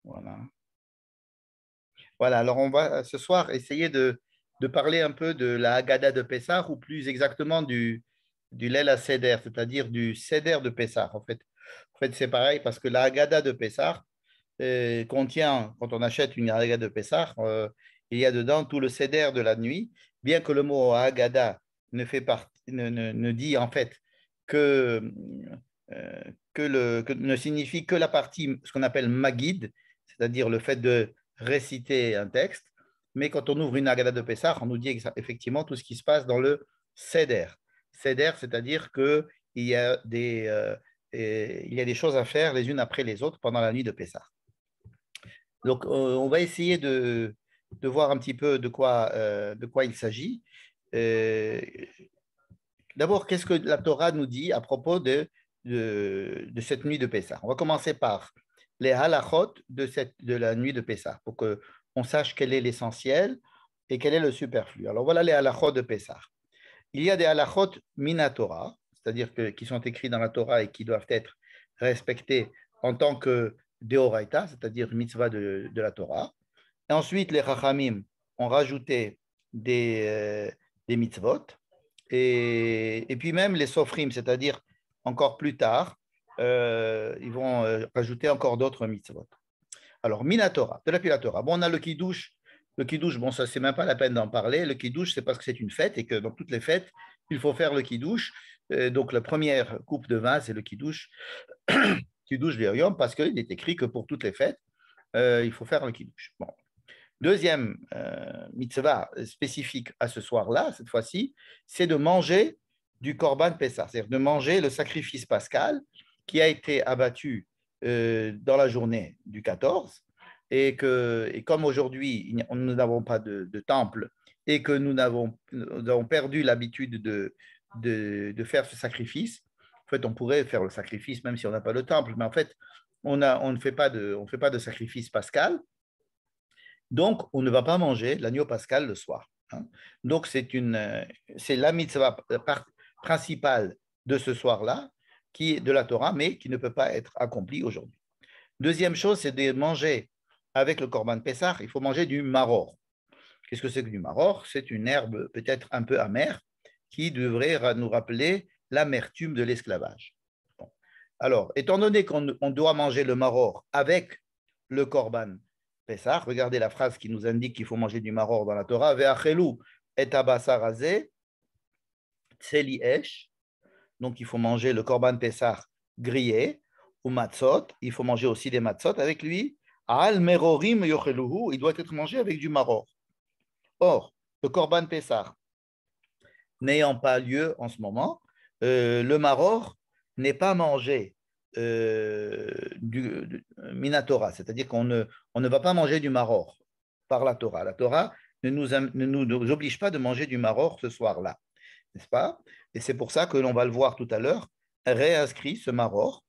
Voilà. Voilà, alors on va ce soir essayer de parler un peu de la Haggadah de Pessah, ou plus exactement du Leil HaSeder, c'est-à-dire du Seder de Pessah. En fait c'est pareil parce que la Haggadah de Pessah contient, quand on achète une Haggadah de Pessah, il y a dedans tout le Seder de la nuit, bien que le mot Haggadah ne dit en fait que, ne signifie que la partie, ce qu'on appelle Magid, c'est-à-dire le fait de réciter un texte, mais quand on ouvre une Haggadah de Pessah, on nous dit effectivement tout ce qui se passe dans le Seder. Seder, c'est-à-dire qu'il y a il y a des choses à faire les unes après les autres pendant la nuit de Pessah. Donc, on va essayer de voir un petit peu de quoi il s'agit. D'abord, qu'est-ce que la Torah nous dit à propos de cette nuit de Pessah? On va commencer par les halachot de la nuit de Pessah, pour qu'on sache quel est l'essentiel et quel est le superflu. Alors, voilà les halachot de Pessah. Il y a des halachot minatora, c'est-à-dire qui sont écrits dans la Torah et qui doivent être respectés en tant que deoraita, c'est-à-dire mitzvah de la Torah. Et ensuite, les chachamim ont rajouté des mitzvot. Et puis même les sofrim, c'est-à-dire encore plus tard, ils vont rajouter encore d'autres mitzvot. Alors, minatora, de la Torah. Bon, on a le kiddush. Le kiddush, bon, ça, c'est même pas la peine d'en parler. Le kiddush, c'est parce que c'est une fête et que dans toutes les fêtes, il faut faire le kiddush. Donc, la première coupe de vin, c'est le kiddush. Kiddush l'Yom, parce qu'il est écrit que pour toutes les fêtes, il faut faire le kiddush. Bon. Deuxième mitzvah spécifique à ce soir-là, cette fois-ci, c'est de manger du korban Pessah, c'est-à-dire de manger le sacrifice pascal qui a été abattu dans la journée du 14, et comme aujourd'hui, nous n'avons pas de temple et que nous avons perdu l'habitude de faire ce sacrifice. En fait, on pourrait faire le sacrifice même si on n'a pas le temple, mais en fait, on ne fait pas de sacrifice pascal. Donc, on ne va pas manger l'agneau pascal le soir. Donc, c'est la mitzvah principale de ce soir-là, qui est de la Torah, mais qui ne peut pas être accomplie aujourd'hui. Deuxième chose, c'est de manger avec le korban Pessah, il faut manger du maror. Qu'est-ce que c'est que du maror? C'est une herbe peut-être un peu amère qui devrait nous rappeler l'amertume de l'esclavage. Bon. Alors, étant donné qu'on doit manger le maror avec le korban Pessah, regardez la phrase qui nous indique qu'il faut manger du maror dans la Torah, Ve'achelu et abasar hazeh tseli esh, donc il faut manger le korban Pessah grillé, ou matzot, il faut manger aussi des matzot avec lui, al merorim yocheluhu, il doit être mangé avec du maror. Or, le korban Pessah n'ayant pas lieu en ce moment, le maror n'est pas mangé du minatora, c'est-à-dire qu'on ne va pas manger du maror par la Torah. La Torah ne nous oblige pas de manger du maror ce soir-là, n'est-ce pas? Et c'est pour ça que l'on va le voir tout à l'heure, réinscrit ce maror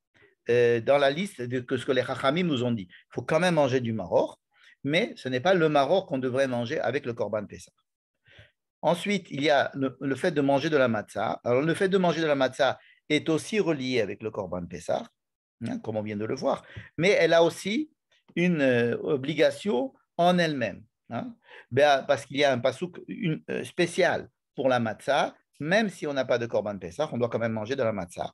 dans la liste de ce que les chachamim nous ont dit. Il faut quand même manger du maror, mais ce n'est pas le maror qu'on devrait manger avec le korban Pessah. Ensuite, il y a le fait de manger de la matzah. Alors, le fait de manger de la matzah est aussi relié avec le korban Pessah, comme on vient de le voir, mais elle a aussi une obligation en elle-même, parce qu'il y a un pasouk spécial pour la matzah, même si on n'a pas de korban Pessah, on doit quand même manger de la matzah.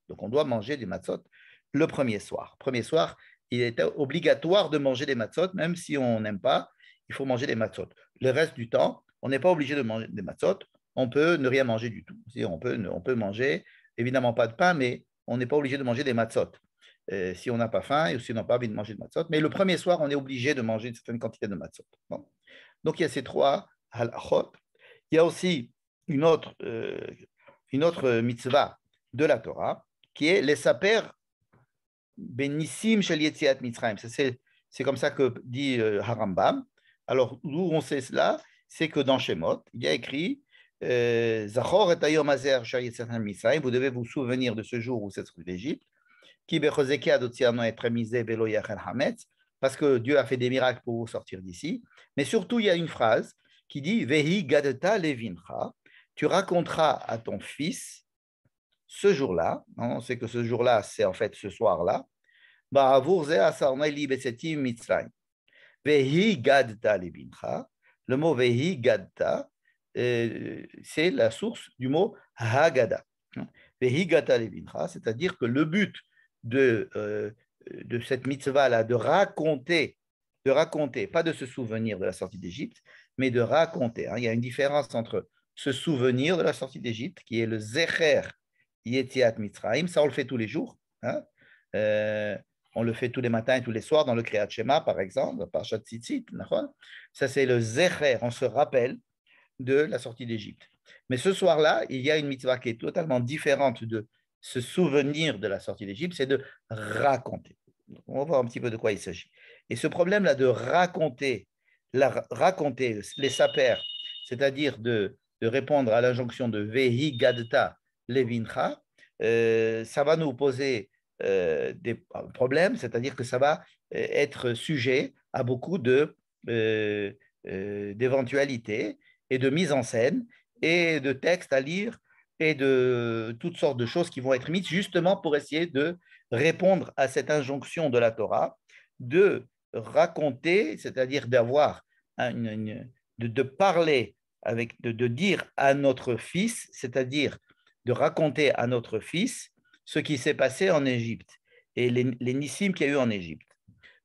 Donc, on doit manger des matzot le premier soir. Premier soir, il est obligatoire de manger des matzot, même si on n'aime pas, il faut manger des matzot. Le reste du temps, on n'est pas obligé de manger des matzot, on peut ne rien manger du tout. On peut manger, évidemment pas de pain, mais on n'est pas obligé de manger des matzot. Si on n'a pas faim ou si on n'a pas envie de manger de matzot. Mais le premier soir, on est obligé de manger une certaine quantité de matzot. Bon. Donc, il y a ces trois halachot. Il y a aussi une autre mitzvah de la Torah, qui est les saper benissim shel yetziat Mitzrayim. C'est comme ça que dit Harambam. Alors, d'où on sait cela? C'est que dans Shemot, il y a écrit Zachor et hayom hazer shel yetziat Mitzrayim. Vous devez vous souvenir de ce jour où c'est sorti d'Égypte. Ki bechozeke adotziano et premisé velo yachel hametz. Parce que Dieu a fait des miracles pour vous sortir d'ici. Mais surtout, il y a une phrase qui dit Vehi gadeta levincha. Tu raconteras à ton fils ce jour-là, on sait que ce jour-là, c'est en fait ce soir-là, Ba'avour ze asarnai li besetim Mitzrayim. Vehi gadta lebincha. Le mot vehi gadta, c'est la source du mot hagada. Vehi gadta lebincha, c'est-à-dire que le but de cette mitzvah-là, de raconter, pas de se souvenir de la sortie d'Égypte, mais de raconter. Il y a une différence entre se souvenir de la sortie d'Égypte, qui est le zecher yetziat Mitzrayim, ça on le fait tous les jours. On le fait tous les matins et tous les soirs dans le Kriyat Shema, par exemple, par Parashat Tzitzit. Ça, c'est le zecher, on se rappelle de la sortie d'Égypte. Mais ce soir-là, il y a une mitzvah qui est totalement différente de se souvenir de la sortie d'Égypte, c'est de raconter. On va voir un petit peu de quoi il s'agit. Et ce problème-là de raconter les sapers, c'est-à-dire de répondre à l'injonction de Vehi Gadta Levincha, ça va nous poser des problèmes, c'est-à-dire que ça va être sujet à beaucoup d'éventualités et de mise en scène et de textes à lire et de toutes sortes de choses qui vont être mises justement pour essayer de répondre à cette injonction de la Torah, de raconter, c'est-à-dire d'avoir de parler, de dire à notre fils, c'est-à-dire de raconter à notre fils ce qui s'est passé en Égypte et les nissim qu'il y a eu en Égypte.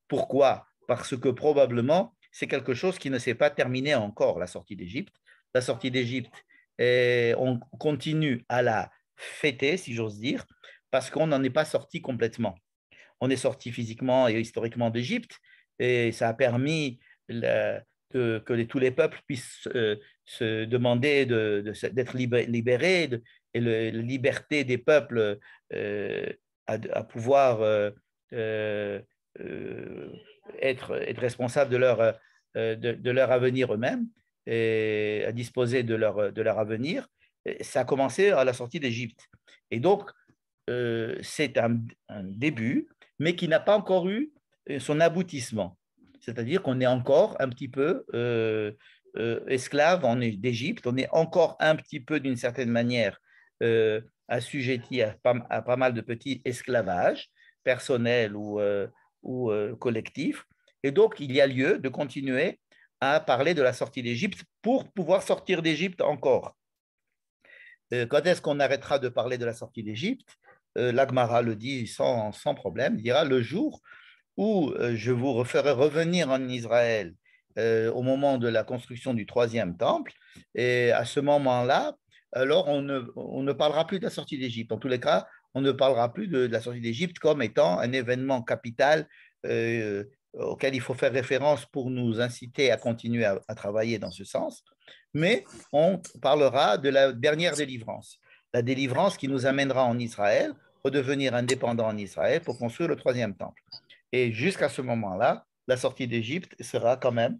Pourquoi? Parce que probablement, c'est quelque chose qui ne s'est pas terminé encore, la sortie d'Égypte. La sortie d'Égypte, on continue à la fêter, si j'ose dire, parce qu'on n'en est pas sorti complètement. On est sorti physiquement et historiquement d'Égypte, et ça a permis que tous les peuples puissent se demander d'être libérés, et la liberté des peuples à pouvoir être responsable de leur avenir eux-mêmes et à disposer de leur avenir. Ça a commencé à la sortie d'Égypte. Et donc, c'est un début, mais qui n'a pas encore eu son aboutissement. C'est-à-dire qu'on est encore un petit peu esclave d'Égypte, on est encore un petit peu, d'une certaine manière, assujetti à pas mal de petits esclavages, personnels ou collectifs. Et donc, il y a lieu de continuer à parler de la sortie d'Égypte pour pouvoir sortir d'Égypte encore. Quand est-ce qu'on arrêtera de parler de la sortie d'Égypte? L'Agmara le dit sans problème, il dira le jour où je vous ferai revenir en Israël au moment de la construction du troisième temple, et à ce moment-là, alors on ne parlera plus de la sortie d'Égypte. En tous les cas, on ne parlera plus de la sortie d'Égypte comme étant un événement capital auquel il faut faire référence pour nous inciter à continuer à travailler dans ce sens, mais on parlera de la dernière délivrance, la délivrance qui nous amènera en Israël, redevenir indépendant en Israël pour construire le troisième temple. Et jusqu'à ce moment-là, la sortie d'Égypte sera quand même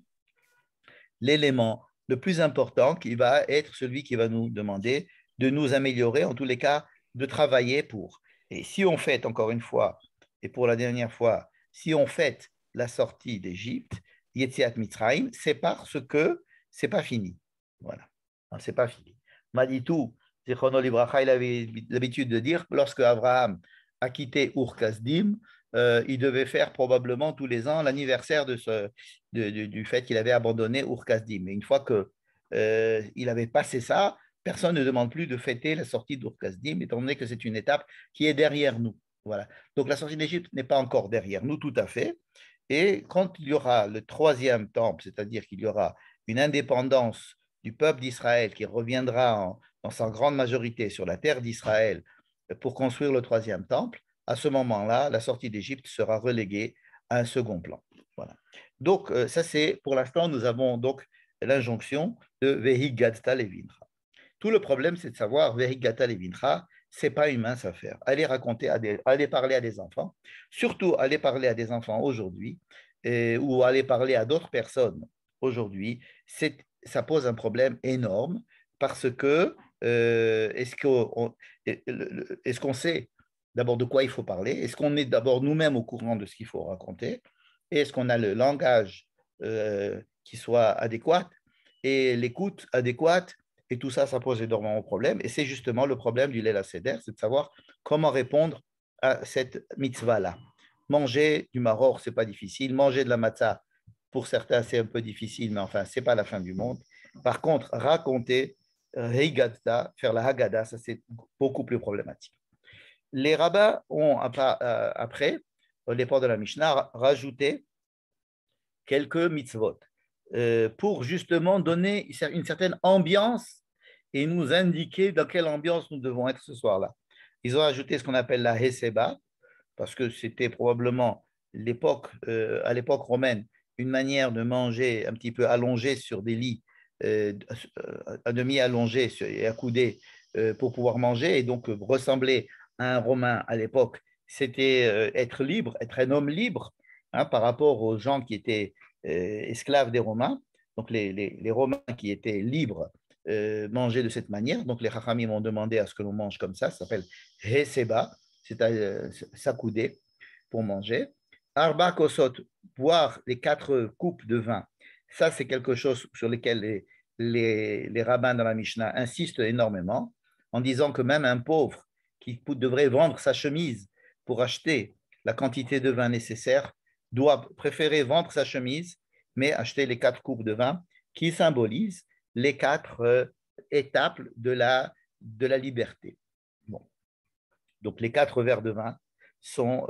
l'élément le plus important qui va être celui qui va nous demander de nous améliorer, en tous les cas, de travailler pour. Et si on fête, encore une fois, et pour la dernière fois, si on fête la sortie d'Égypte, Yetziat Mitzrayim, c'est parce que c'est pas fini. Voilà, c'est pas fini. Manitou, Zichrono Libracha, il avait l'habitude de dire que lorsque Abraham a quitté Ur-Kasdim, il devait faire probablement tous les ans l'anniversaire du fait qu'il avait abandonné Ur-Kasdim. Mais une fois qu'il avait passé ça, personne ne demande plus de fêter la sortie d'Ur-Kasdim, étant donné que c'est une étape qui est derrière nous. Voilà. Donc la sortie d'Égypte n'est pas encore derrière nous tout à fait. Et quand il y aura le troisième temple, c'est-à-dire qu'il y aura une indépendance du peuple d'Israël qui reviendra dans sa grande majorité sur la terre d'Israël pour construire le troisième temple, à ce moment-là, la sortie d'Égypte sera reléguée à un second plan. Voilà. Donc, ça c'est, pour l'instant, nous avons donc l'injonction de Vehi Gadta Levincha. Tout le problème, c'est de savoir, Vehi Gadta Levincha, ce n'est pas une mince affaire. Aller parler à des enfants, surtout aller parler à des enfants aujourd'hui, ou aller parler à d'autres personnes aujourd'hui, ça pose un problème énorme parce que est-ce qu'on sait d'abord de quoi il faut parler? Est-ce qu'on est d'abord nous-mêmes au courant de ce qu'il faut raconter? Et est-ce qu'on a le langage qui soit adéquat et l'écoute adéquate Et tout ça, ça pose énormément de problèmes. Et c'est justement le problème du Leil HaSeder, c'est de savoir comment répondre à cette mitzvah-là. Manger du maror, ce n'est pas difficile. Manger de la matzah, pour certains, c'est un peu difficile, mais enfin, ce n'est pas la fin du monde. Par contre, raconter, Heigadta, faire la Haggadah, ça c'est beaucoup plus problématique. Les rabbins ont, après, au départ de la Mishnah, rajouté quelques mitzvot pour justement donner une certaine ambiance et nous indiquer dans quelle ambiance nous devons être ce soir-là. Ils ont ajouté ce qu'on appelle la Heseba, parce que c'était probablement à l'époque romaine, une manière de manger un petit peu allongé sur des lits, à demi allongé et accoudé pour pouvoir manger, et donc ressembler à un Romain à l'époque, c'était être libre, être un homme libre hein, par rapport aux gens qui étaient esclaves des Romains. Donc les Romains qui étaient libres mangeaient de cette manière. Donc les Chachamim m'ont demandé à ce que l'on mange comme ça s'appelle Heseba, c'est-à-dire s'accouder pour manger. Arba kosot, boire les 4 coupes de vin. Ça, c'est quelque chose sur lequel les rabbins dans la Mishnah insistent énormément en disant que même un pauvre qui devrait vendre sa chemise pour acheter la quantité de vin nécessaire doit préférer vendre sa chemise, mais acheter les 4 coupes de vin qui symbolisent les 4 étapes de la liberté. Bon. Donc les 4 verres de vin sont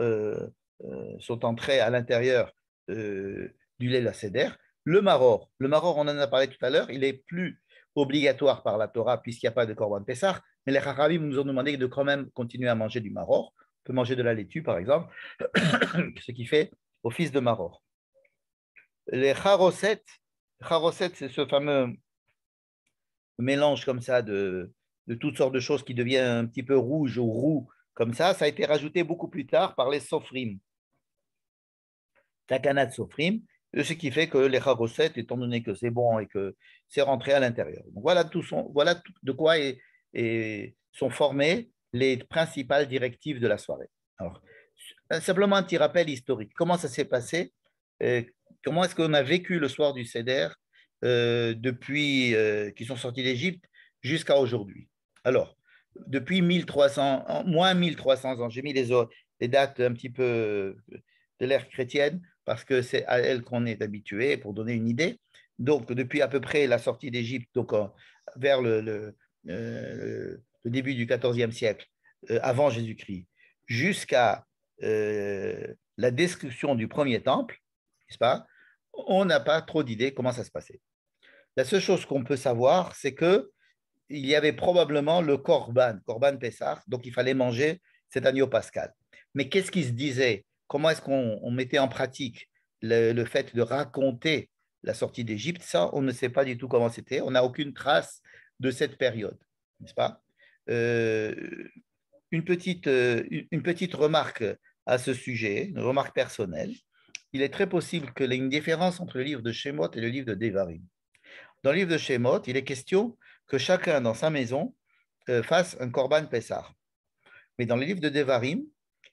entrés à l'intérieur du Leil HaSeder. Le maror, on en a parlé tout à l'heure, il n'est plus obligatoire par la Torah puisqu'il n'y a pas de Korban Pessah, mais les Chachamim nous ont demandé de quand même continuer à manger du maror. On peut manger de la laitue, par exemple, ce qui fait office de maror. Les charoset, c'est ce fameux mélange comme ça de toutes sortes de choses qui devient un petit peu rouge ou roux, comme ça a été rajouté beaucoup plus tard par les sofrim. Takanat sofrim, ce qui fait que les charoset, étant donné que c'est bon et que c'est rentré à l'intérieur. Donc voilà de quoi sont formées les principales directives de la soirée. Alors, simplement un petit rappel historique. Comment ça s'est passé? Comment est-ce qu'on a vécu le soir du Seder depuis qu'ils sont sortis d'Égypte jusqu'à aujourd'hui? Alors, depuis 1300, moins 1300 ans, j'ai mis les dates un petit peu de l'ère chrétienne parce que c'est à elle qu'on est habitué pour donner une idée. Donc, depuis à peu près la sortie d'Égypte, donc vers le début du XIVe siècle, avant Jésus-Christ, jusqu'à la destruction du premier temple, n'est-ce pas? On n'a pas trop d'idées comment ça se passait. La seule chose qu'on peut savoir, c'est que il y avait probablement le Korban Pessah, donc il fallait manger cet agneau pascal. Mais qu'est-ce qui se disait? Comment est-ce qu'on mettait en pratique le fait de raconter la sortie d'Égypte? Ça, on ne sait pas du tout comment c'était. On n'a aucune trace de cette période, n'est-ce pas? Une petite remarque à ce sujet, une remarque personnelle. Il est très possible qu'il y ait une différence entre le livre de Shemot et le livre de Devarim. Dans le livre de Shemot, il est question que chacun dans sa maison fasse un Korban Pessah. Mais dans le livre de Devarim,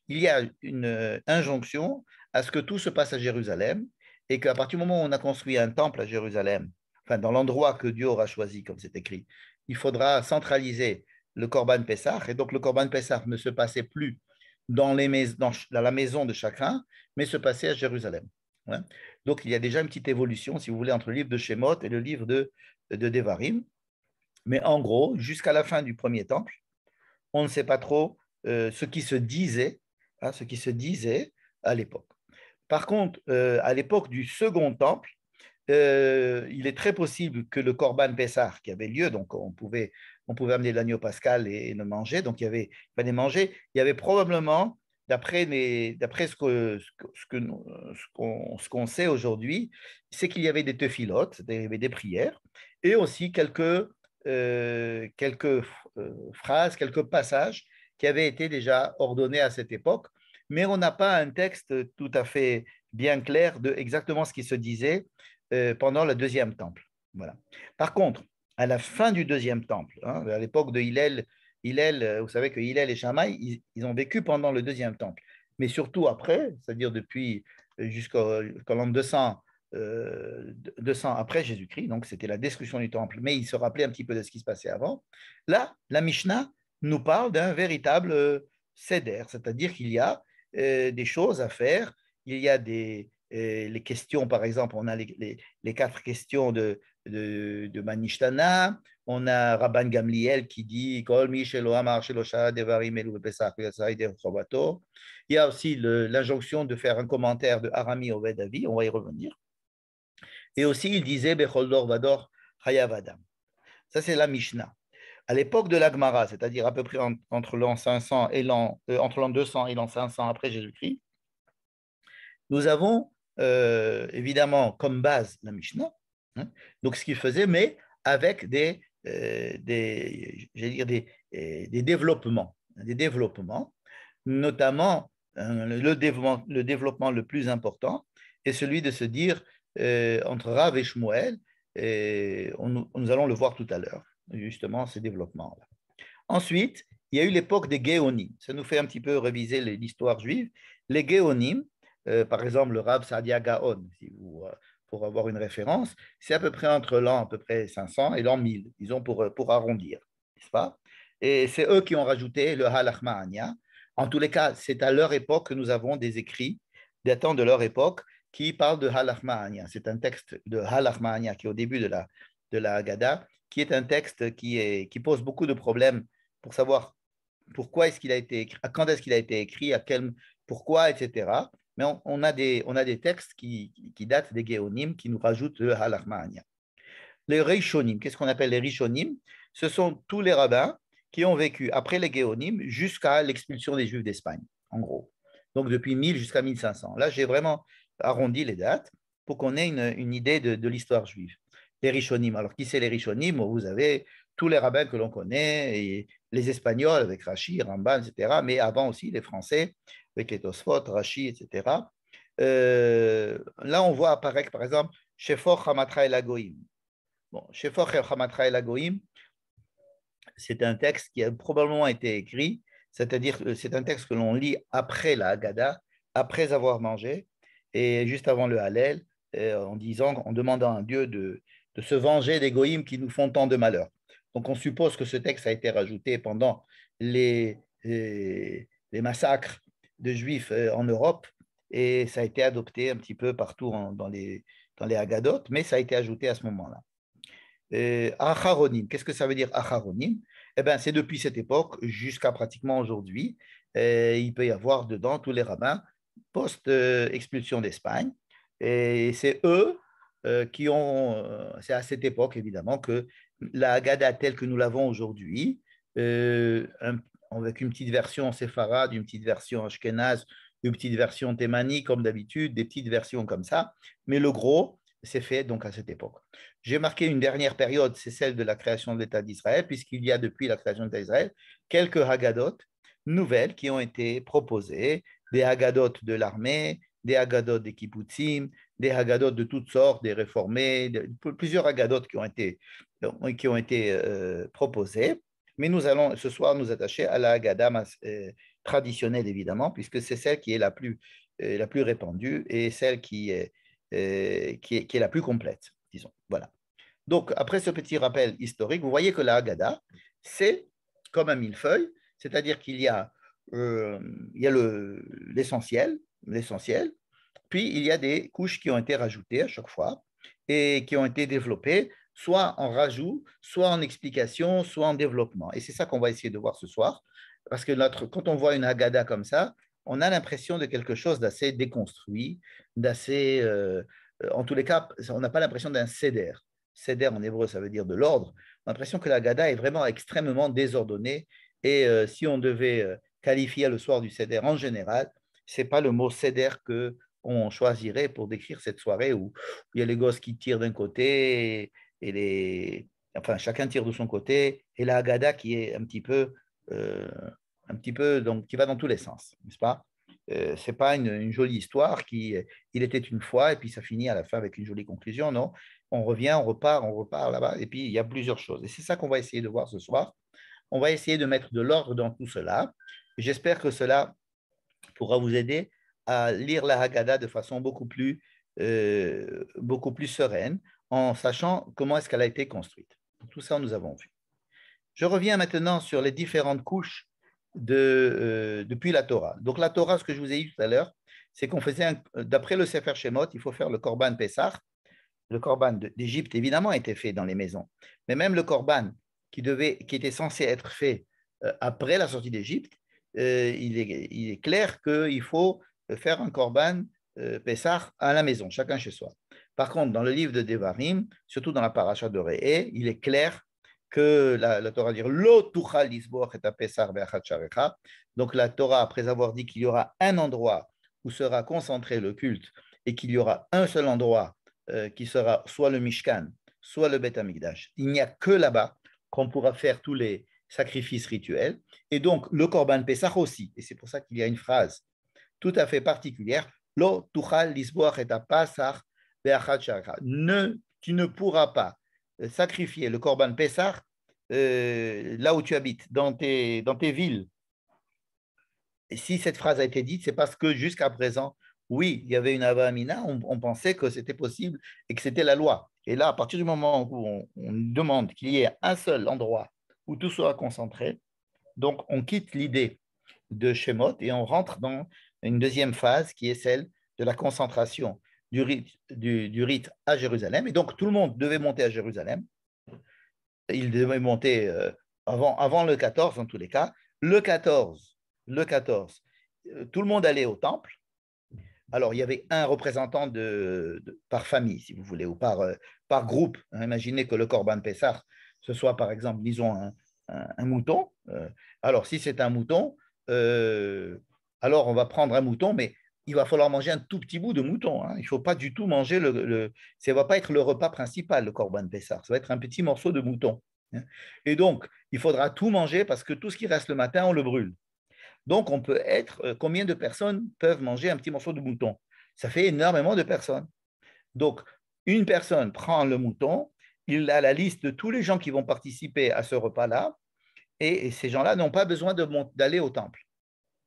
il y a une injonction à ce que tout se passe à Jérusalem et qu'à partir du moment où on a construit un temple à Jérusalem, enfin dans l'endroit que Dieu aura choisi, comme c'est écrit, il faudra centraliser le Korban Pessah. Et donc le Korban Pessah ne se passait plus dans la maison de chacun, mais se passait à Jérusalem. Ouais. Donc il y a déjà une petite évolution, si vous voulez, entre le livre de Shemot et le livre de Devarim. Mais en gros, jusqu'à la fin du premier temple, on ne sait pas trop ce qui se disait, hein, à l'époque. Par contre, à l'époque du second temple, il est très possible que le Korban Pessah qui avait lieu, donc on pouvait amener l'agneau pascal et le manger, donc il fallait manger, il y avait probablement, d'après ce qu'on sait aujourd'hui, c'est qu'il y avait des tephilotes, il y avait des prières, et aussi quelques phrases, quelques passages qui avaient été déjà ordonnés à cette époque, mais on n'a pas un texte tout à fait bien clair de exactement ce qui se disait pendant le deuxième temple. Voilà. Par contre, à la fin du deuxième temple, hein, à l'époque de Hillel, vous savez que Hillel et Shammai, ils ont vécu pendant le deuxième temple, mais surtout après, c'est-à-dire depuis jusqu'en l'an 200 200 après Jésus-Christ, donc c'était la destruction du temple, mais il se rappelait un petit peu de ce qui se passait avant. Là, la Mishnah nous parle d'un véritable seder, c'est-à-dire qu'il y a des choses à faire, il y a les questions, par exemple, on a les 4 questions de Manishtana, on a Rabban Gamliel qui dit il y a aussi l'injonction de faire un commentaire de Arami Oved Avi, on va y revenir. Et aussi, il disait Becholdor Vador Hayav Adam. Ça, c'est la Mishnah. À l'époque de l'Agmara, c'est-à-dire à peu près entre l'an 500 et entre l'an 200 et l'an 500 après Jésus-Christ, nous avons évidemment comme base la Mishnah, hein, donc ce qu'il faisait, mais avec des développements, notamment le développement le plus important est celui de se dire entre Rav et Shmuel, et nous allons le voir tout à l'heure, justement ces développements-là. Ensuite, il y a eu l'époque des Géonim. Ça nous fait un petit peu réviser l'histoire juive. Les Géonim, par exemple le Rav Saadia Gaon, pour avoir une référence, c'est à peu près entre l'an à peu près 500 et l'an 1000, disons pour arrondir, n'est-ce pas? Et c'est eux qui ont rajouté le Halach Ma'ania. En tous les cas, c'est à leur époque que nous avons des écrits datant de leur époque qui parlent de Halach Ma'ania. C'est un texte de Halach Ma'ania qui est au début de la Haggadah, qui est un texte qui pose beaucoup de problèmes pour savoir pourquoi est-ce qu'il a été écrit, quand est-ce qu'il a été écrit, pourquoi, etc. Mais on a des textes qui datent des Géonim, qui nous rajoutent le Halach Ma'ania. Les Rishonim, qu'est-ce qu'on appelle les Rishonim? Ce sont tous les rabbins qui ont vécu après les Géonim jusqu'à l'expulsion des Juifs d'Espagne, en gros. Donc depuis 1000 jusqu'à 1500. Là, j'ai vraiment arrondi les dates pour qu'on ait une idée de l'histoire juive. Les Rishonim. Alors, qui c'est les Rishonim? Vous avez tous les rabbins que l'on connaît, et les Espagnols avec Rashi, Ramban, etc., mais avant aussi les Français avec les Tosfot, Rashi, etc. Là, on voit apparaître, par exemple, Shefor Hamatra El Agoim. Bon, Shefor Hamatra El Agoim, c'est un texte qui a probablement été écrit, c'est-à-dire que c'est un texte que l'on lit après la Haggadah, après avoir mangé, et juste avant le Hallel, en demandant à Dieu de se venger des goïms qui nous font tant de malheur. Donc on suppose que ce texte a été rajouté pendant les massacres de Juifs en Europe, et ça a été adopté un petit peu partout dans les Haggadot, mais ça a été ajouté à ce moment-là. Acharonim, qu'est-ce que ça veut dire Acharonim? Eh bien, c'est depuis cette époque jusqu'à pratiquement aujourd'hui. Il peut y avoir dedans tous les rabbins post-expulsion d'Espagne. Et c'est eux qui ont, c'est à cette époque évidemment que la Haggadah telle que nous l'avons aujourd'hui, avec une petite version séfarade, une petite version ashkénaze, une petite version thémanie comme d'habitude, des petites versions comme ça, mais le gros, c'est fait donc à cette époque. J'ai marqué une dernière période, c'est celle de la création de l'État d'Israël, puisqu'il y a depuis la création de l'État d'Israël quelques Haggadot nouvelles qui ont été proposées, des Haggadot de l'armée, des Haggadot des kibbutzim, des Haggadot de toutes sortes, des réformés, plusieurs Haggadot qui ont été proposées. Mais nous allons ce soir nous attacher à la Haggadah traditionnelle, évidemment, puisque c'est celle qui est la plus répandue et celle qui est la plus complète, disons. Voilà. Donc, après ce petit rappel historique, vous voyez que la Haggadah, c'est comme un millefeuille, c'est-à-dire qu'il y a, l'essentiel, puis il y a des couches qui ont été rajoutées à chaque fois et qui ont été développées, soit en rajout, soit en explication, soit en développement. Et c'est ça qu'on va essayer de voir ce soir, parce que quand on voit une Haggadah comme ça, on a l'impression de quelque chose d'assez déconstruit, d'assez, en tous les cas, on n'a pas l'impression d'un seder. Seder en hébreu, ça veut dire de l'ordre. On a l'impression que la Haggadah est vraiment extrêmement désordonnée. Et si on devait qualifier le soir du seder en général, ce n'est pas le mot seder qu'on choisirait pour décrire cette soirée où il y a les gosses qui tirent d'un côté enfin, chacun tire de son côté, et la Haggadah qui est un petit peu donc, qui va dans tous les sens, n'est-ce pas? C'est pas une jolie histoire il était une fois et puis ça finit à la fin avec une jolie conclusion, non? On revient, on repart là-bas, et puis il y a plusieurs choses. Et c'est ça qu'on va essayer de voir ce soir. On va essayer de mettre de l'ordre dans tout cela. J'espère que cela pourra vous aider à lire la Haggadah de façon beaucoup plus beaucoup plus sereine en sachant comment est-ce qu'elle a été construite. Tout ça, nous avons vu. Je reviens maintenant sur les différentes couches depuis la Torah. Donc la Torah, ce que je vous ai dit tout à l'heure, c'est qu'on faisait, d'après le Sefer Shemot, il faut faire le Korban Pessah. Le Korban d'Égypte, évidemment, était fait dans les maisons. Mais même le Korban qui était censé être fait après la sortie d'Égypte, il est clair qu'il faut faire un Korban Pessah à la maison, chacun chez soi. Par contre, dans le livre de Devarim, surtout dans la paracha de Re'eh, il est clair que la Torah dit Lo tuchal lisboach et Pessah be'achat sharecha. Donc la Torah, après avoir dit qu'il y aura un endroit où sera concentré le culte et qu'il y aura un seul endroit qui sera soit le Mishkan, soit le Beth Amikdash. Il n'y a que là-bas qu'on pourra faire tous les sacrifices rituels. Et donc, le Korban Pessah aussi. Et c'est pour ça qu'il y a une phrase tout à fait particulière. Lo tuchal lisboach et Pessah be'achat sharecha. Tu ne pourras pas sacrifier le Korban Pessah là où tu habites, dans tes villes. Et si cette phrase a été dite, c'est parce que jusqu'à présent, oui, il y avait une Hava Amina, on pensait que c'était possible et que c'était la loi. Et là, à partir du moment où on demande qu'il y ait un seul endroit où tout sera concentré, donc on quitte l'idée de Shemot et on rentre dans une deuxième phase qui est celle de la concentration du rite à Jérusalem. Et donc tout le monde devait monter à Jérusalem. Il devait monter avant le 14 en tous les cas. Le 14, tout le monde allait au temple. Alors, il y avait un représentant par famille, si vous voulez, ou par groupe. Imaginez que le Korban Pessah, ce soit par exemple, disons, un mouton. Alors, si c'est un mouton, alors on va prendre un mouton, mais il va falloir manger un tout petit bout de mouton. Hein. Il ne faut pas du tout manger ça ne va pas être le repas principal, le Korban Pessah. Ça va être un petit morceau de mouton. Hein. Et donc, il faudra tout manger parce que tout ce qui reste le matin, on le brûle. Donc, on peut être, combien de personnes peuvent manger un petit morceau de mouton? Ça fait énormément de personnes. Donc, une personne prend le mouton, il a la liste de tous les gens qui vont participer à ce repas-là, et ces gens-là n'ont pas besoin d'aller au temple.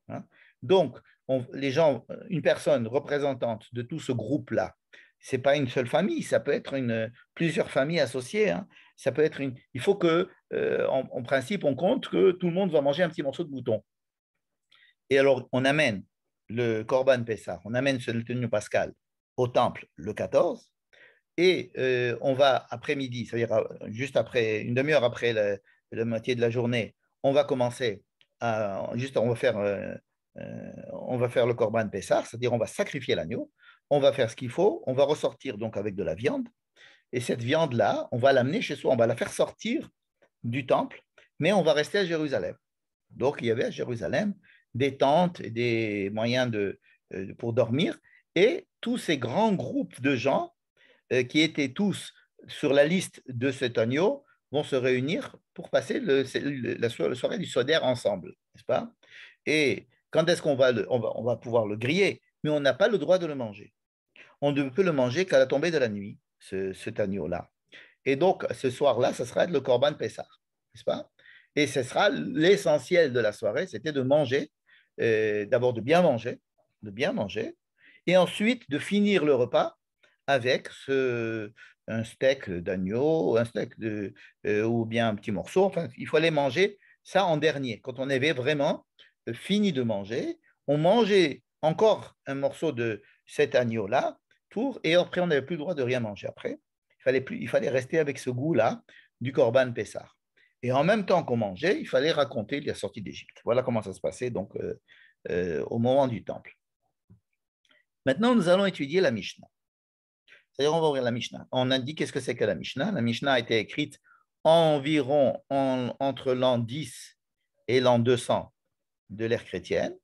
Hein. Donc, les gens, une personne représentante de tout ce groupe-là, ce n'est pas une seule famille, ça peut être plusieurs familles associées. Hein. Ça peut être il faut que, en principe, on compte que tout le monde va manger un petit morceau de mouton. Et alors, on amène le Korban Pessah, on amène ce tenue pascal au temple le 14, et on va après-midi, c'est-à-dire juste après, une demi-heure après la moitié de la journée, on va commencer on va faire le Korban Pessah, c'est-à-dire on va sacrifier l'agneau, on va faire ce qu'il faut, on va ressortir donc avec de la viande, et cette viande-là, on va l'amener chez soi, on va la faire sortir du temple, mais on va rester à Jérusalem. Donc, il y avait à Jérusalem des tentes et des moyens pour dormir. Et tous ces grands groupes de gens qui étaient tous sur la liste de cet agneau vont se réunir pour passer la soirée du Seder ensemble, n'est-ce pas? Et quand est-ce qu'on on va pouvoir le griller? Mais on n'a pas le droit de le manger. On ne peut le manger qu'à la tombée de la nuit, cet agneau-là. Et donc, ce soir-là, ce sera le Korban Pessah, n'est-ce pas? Et ce sera l'essentiel de la soirée, c'était de manger, d'abord de bien manger, et ensuite de finir le repas avec un steak d'agneau, un steak ou bien un petit morceau. Enfin, il fallait manger ça en dernier. Quand on avait vraiment fini de manger, on mangeait encore un morceau de cet agneau-là, et après, on n'avait plus le droit de rien manger après. Il fallait rester avec ce goût-là du Korban Pessah. Et en même temps qu'on mangeait, il fallait raconter la sortie d'Égypte. Voilà comment ça se passait donc, au moment du temple. Maintenant, nous allons étudier la Mishnah. C'est-à-dire, on va ouvrir la Mishnah. On a dit qu'est-ce que c'est que la Mishnah. La Mishnah a été écrite environ entre l'an 10 et l'an 200 de l'ère chrétienne.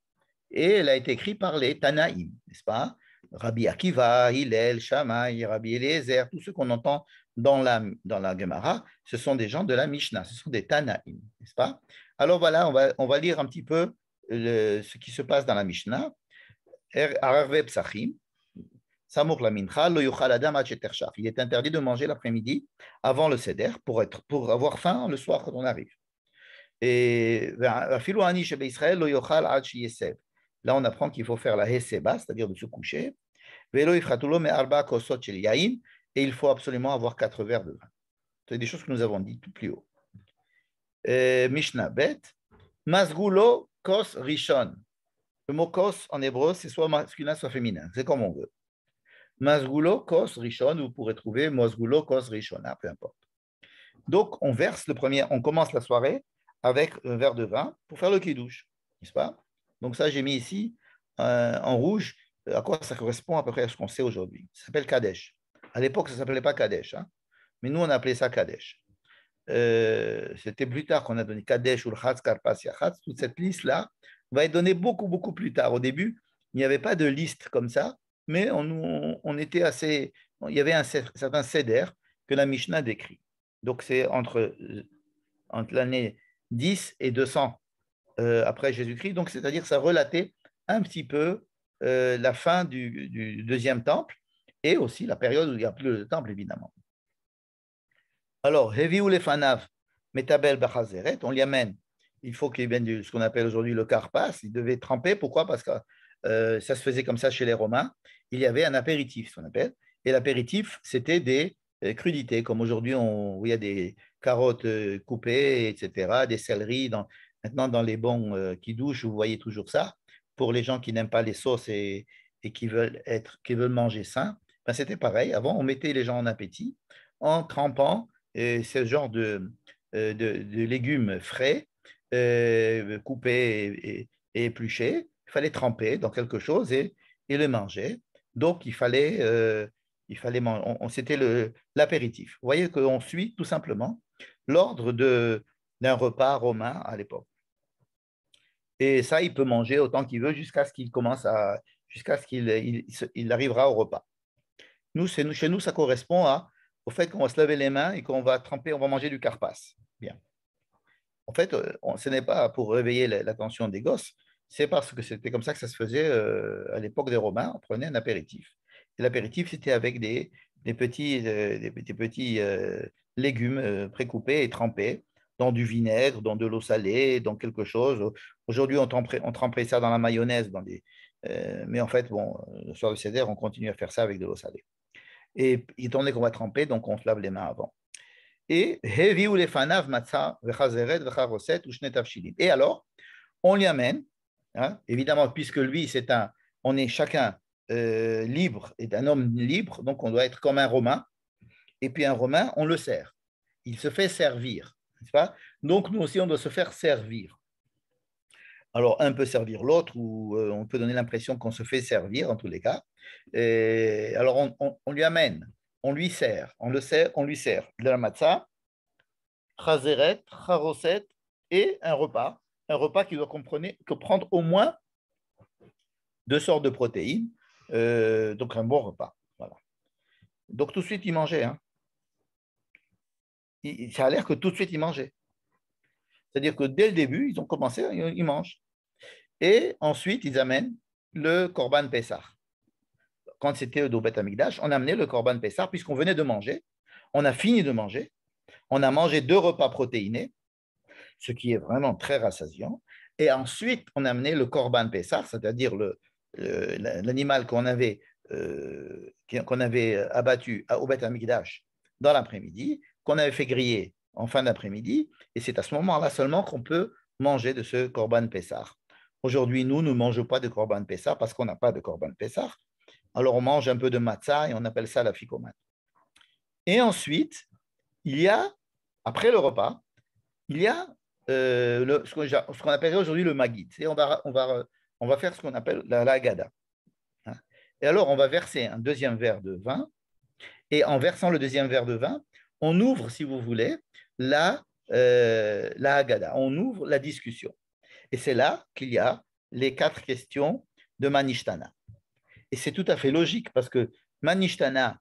Et elle a été écrite par les Tanaïm, n'est-ce pas? Rabbi Akiva, Hillel, Shammai, Rabbi Eliezer, tous ceux qu'on entend dans la Gemara, ce sont des gens de la Mishnah, ce sont des Tanaïm, n'est-ce pas? Alors voilà, on va lire un petit peu ce qui se passe dans la Mishnah. Ararve Psachim, Samour la Mincha, Lo Yochal Adam Ad Shetershach. Il est interdit de manger l'après-midi avant le Seder pour avoir faim le soir quand on arrive. Et Afilu Ani Shebe Israël Lo Yochal Ad Sheyesev. Là, on apprend qu'il faut faire la Heseba, c'est-à-dire de se coucher. Velo ifratulo me arba kosot shel yain, et il faut absolument avoir 4 verres de vin. C'est des choses que nous avons dit tout plus haut. Mishnah Bet, Masgulo kos rishon. Le mot kos en hébreu, c'est soit masculin, soit féminin. C'est comme on veut. Masgulo kos rishon, vous pourrez trouver Masgulo kos rishona, peu importe. Donc, on verse le premier, on commence la soirée avec un verre de vin pour faire le kiddush, n'est-ce pas? Donc, ça, j'ai mis ici en rouge à quoi ça correspond à peu près à ce qu'on sait aujourd'hui. Ça s'appelle Kadesh. À l'époque, ça ne s'appelait pas Kadesh, hein? Mais nous, on appelait ça Kadesh. C'était plus tard qu'on a donné Kadesh, Ulchatz, Karpas, Yachatz. Toute cette liste-là va être donnée beaucoup, beaucoup plus tard. Au début, il n'y avait pas de liste comme ça, mais on était assez. Il y avait un certain seder que la Mishnah décrit. Donc, c'est entre l'année 10 et 200 après Jésus-Christ. Donc, c'est-à-dire que ça relatait un petit peu la fin du deuxième temple et aussi la période où il n'y a plus de temple, évidemment. Alors, Hevi ou les fanav, Metabel Bachazeret, on l'y amène. Il faut qu'il vienne de ce qu'on appelle aujourd'hui le karpas. Il devait tremper. Pourquoi? Parce que ça se faisait comme ça chez les Romains. Il y avait un apéritif, ce qu'on appelle. Et l'apéritif, c'était des crudités, comme aujourd'hui, où il y a des carottes coupées, etc., des céleris. Maintenant, dans les bons qui douchent, vous voyez toujours ça. Pour les gens qui n'aiment pas les sauces et qui veulent manger sain, ben, c'était pareil. Avant, on mettait les gens en appétit en trempant ce genre de légumes frais, coupés et épluchés. Il fallait tremper dans quelque chose et le manger. Donc, c'était l'apéritif. Vous voyez qu'on suit tout simplement l'ordre d'un repas romain à l'époque. Et ça, il peut manger autant qu'il veut jusqu'à ce qu'il arrivera au repas. Chez nous, ça correspond au fait qu'on va se laver les mains et qu'on va tremper, on va manger du karpas. Bien. En fait, ce n'est pas pour réveiller l'attention des gosses, c'est parce que c'était comme ça que ça se faisait à l'époque des Romains. On prenait un apéritif. Et l'apéritif, c'était avec des petits légumes précoupés et trempés dans du vinaigre, dans de l'eau salée, dans quelque chose. Aujourd'hui, on tremperait ça dans la mayonnaise, mais en fait, bon, le soir du Seder, on continue à faire ça avec de l'eau salée. Et étant donné qu'on va tremper, donc on se lave les mains avant. Et et alors, on lui amène, hein, évidemment, puisque lui, on est chacun libre et d'un homme libre, donc on doit être comme un Romain. Et puis un Romain, on le sert. Il se fait servir, n'est-ce pas? Donc nous aussi, on doit se faire servir. Alors, un peut servir l'autre, ou on peut donner l'impression qu'on se fait servir, en tous les cas. Et alors, on lui amène, on lui sert, on lui sert de la matzah, chazeret, charoset, et un repas qui doit comprendre au moins 2 sortes de protéines, donc un bon repas. Voilà. Donc, tout de suite, il mangeait. Hein. Ça a l'air que tout de suite, il mangeait. C'est-à-dire que dès le début, ils ont commencé, ils mangent. Et ensuite, ils amènent le Korban Pessah. Quand c'était au Bet Amikdash, on amenait le Korban Pessah puisqu'on venait de manger. On a fini de manger. On a mangé 2 repas protéinés, ce qui est vraiment très rassasiant. Et ensuite, on a amené le Korban Pessah, c'est-à-dire l'animal qu'on avait abattu au Bet Amikdash dans l'après-midi, qu'on avait fait griller en fin d'après-midi. Et c'est à ce moment-là seulement qu'on peut manger de ce Korban Pessah. Aujourd'hui, nous ne mangeons pas de Korban Pessah parce qu'on n'a pas de Korban Pessah. Alors, on mange un peu de matzah et on appelle ça la ficomane. Et ensuite, il y a, après le repas, il y a ce qu'on appellerait aujourd'hui le maguid. On va faire ce qu'on appelle la haggadah. Et alors, on va verser un deuxième verre de vin. Et en versant le deuxième verre de vin, on ouvre, si vous voulez, la haggadah. On ouvre la discussion. Et c'est là qu'il y a les 4 questions de Manishtana. Et c'est tout à fait logique parce que Manishtana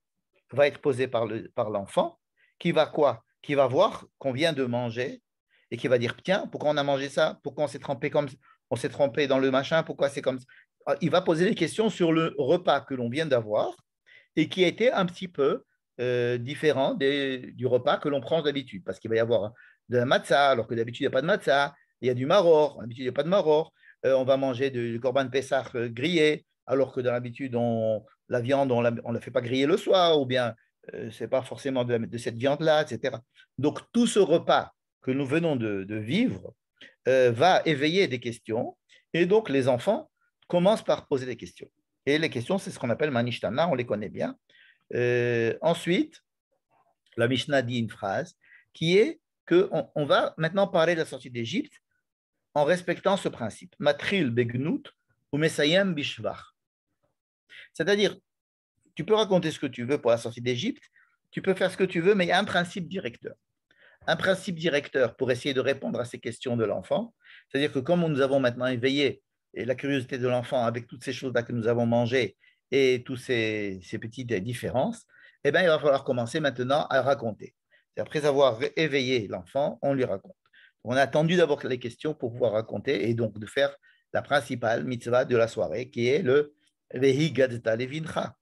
va être posée par l'enfant qui va quoi? Qui va voir qu'on vient de manger et qui va dire tiens, pourquoi on a mangé ça? Pourquoi on s'est trompé dans le machin? Pourquoi c'est comme ça? Il va poser des questions sur le repas que l'on vient d'avoir et qui a été un petit peu différent du repas que l'on prend d'habitude parce qu'il va y avoir de la matzah alors que d'habitude il n'y a pas de matzah. Il y a du maror, d'habitude il n'y a pas de maror. On va manger du korban Pessah grillé alors que dans l'habitude, la viande, on ne la fait pas griller le soir, ou bien ce n'est pas forcément de cette viande-là, etc. Donc, tout ce repas que nous venons de vivre va éveiller des questions, et donc les enfants commencent par poser des questions. Et les questions, c'est ce qu'on appelle Manishtana, on les connaît bien. Ensuite, la Mishnah dit une phrase qui est qu'on va maintenant parler de la sortie d'Égypte en respectant ce principe. Matril begnout ou mesayem bishvar. C'est-à-dire, tu peux raconter ce que tu veux pour la sortie d'Égypte, tu peux faire ce que tu veux, mais il y a un principe directeur. Un principe directeur pour essayer de répondre à ces questions de l'enfant. C'est-à-dire que comme nous avons maintenant éveillé la curiosité de l'enfant avec toutes ces choses-là que nous avons mangées et toutes ces petites différences, eh bien, il va falloir commencer maintenant à raconter. Et après avoir éveillé l'enfant, on lui raconte. On a attendu d'abord les questions pour pouvoir raconter et donc de faire la principale mitzvah de la soirée qui est le Vehi Gadta Levincha.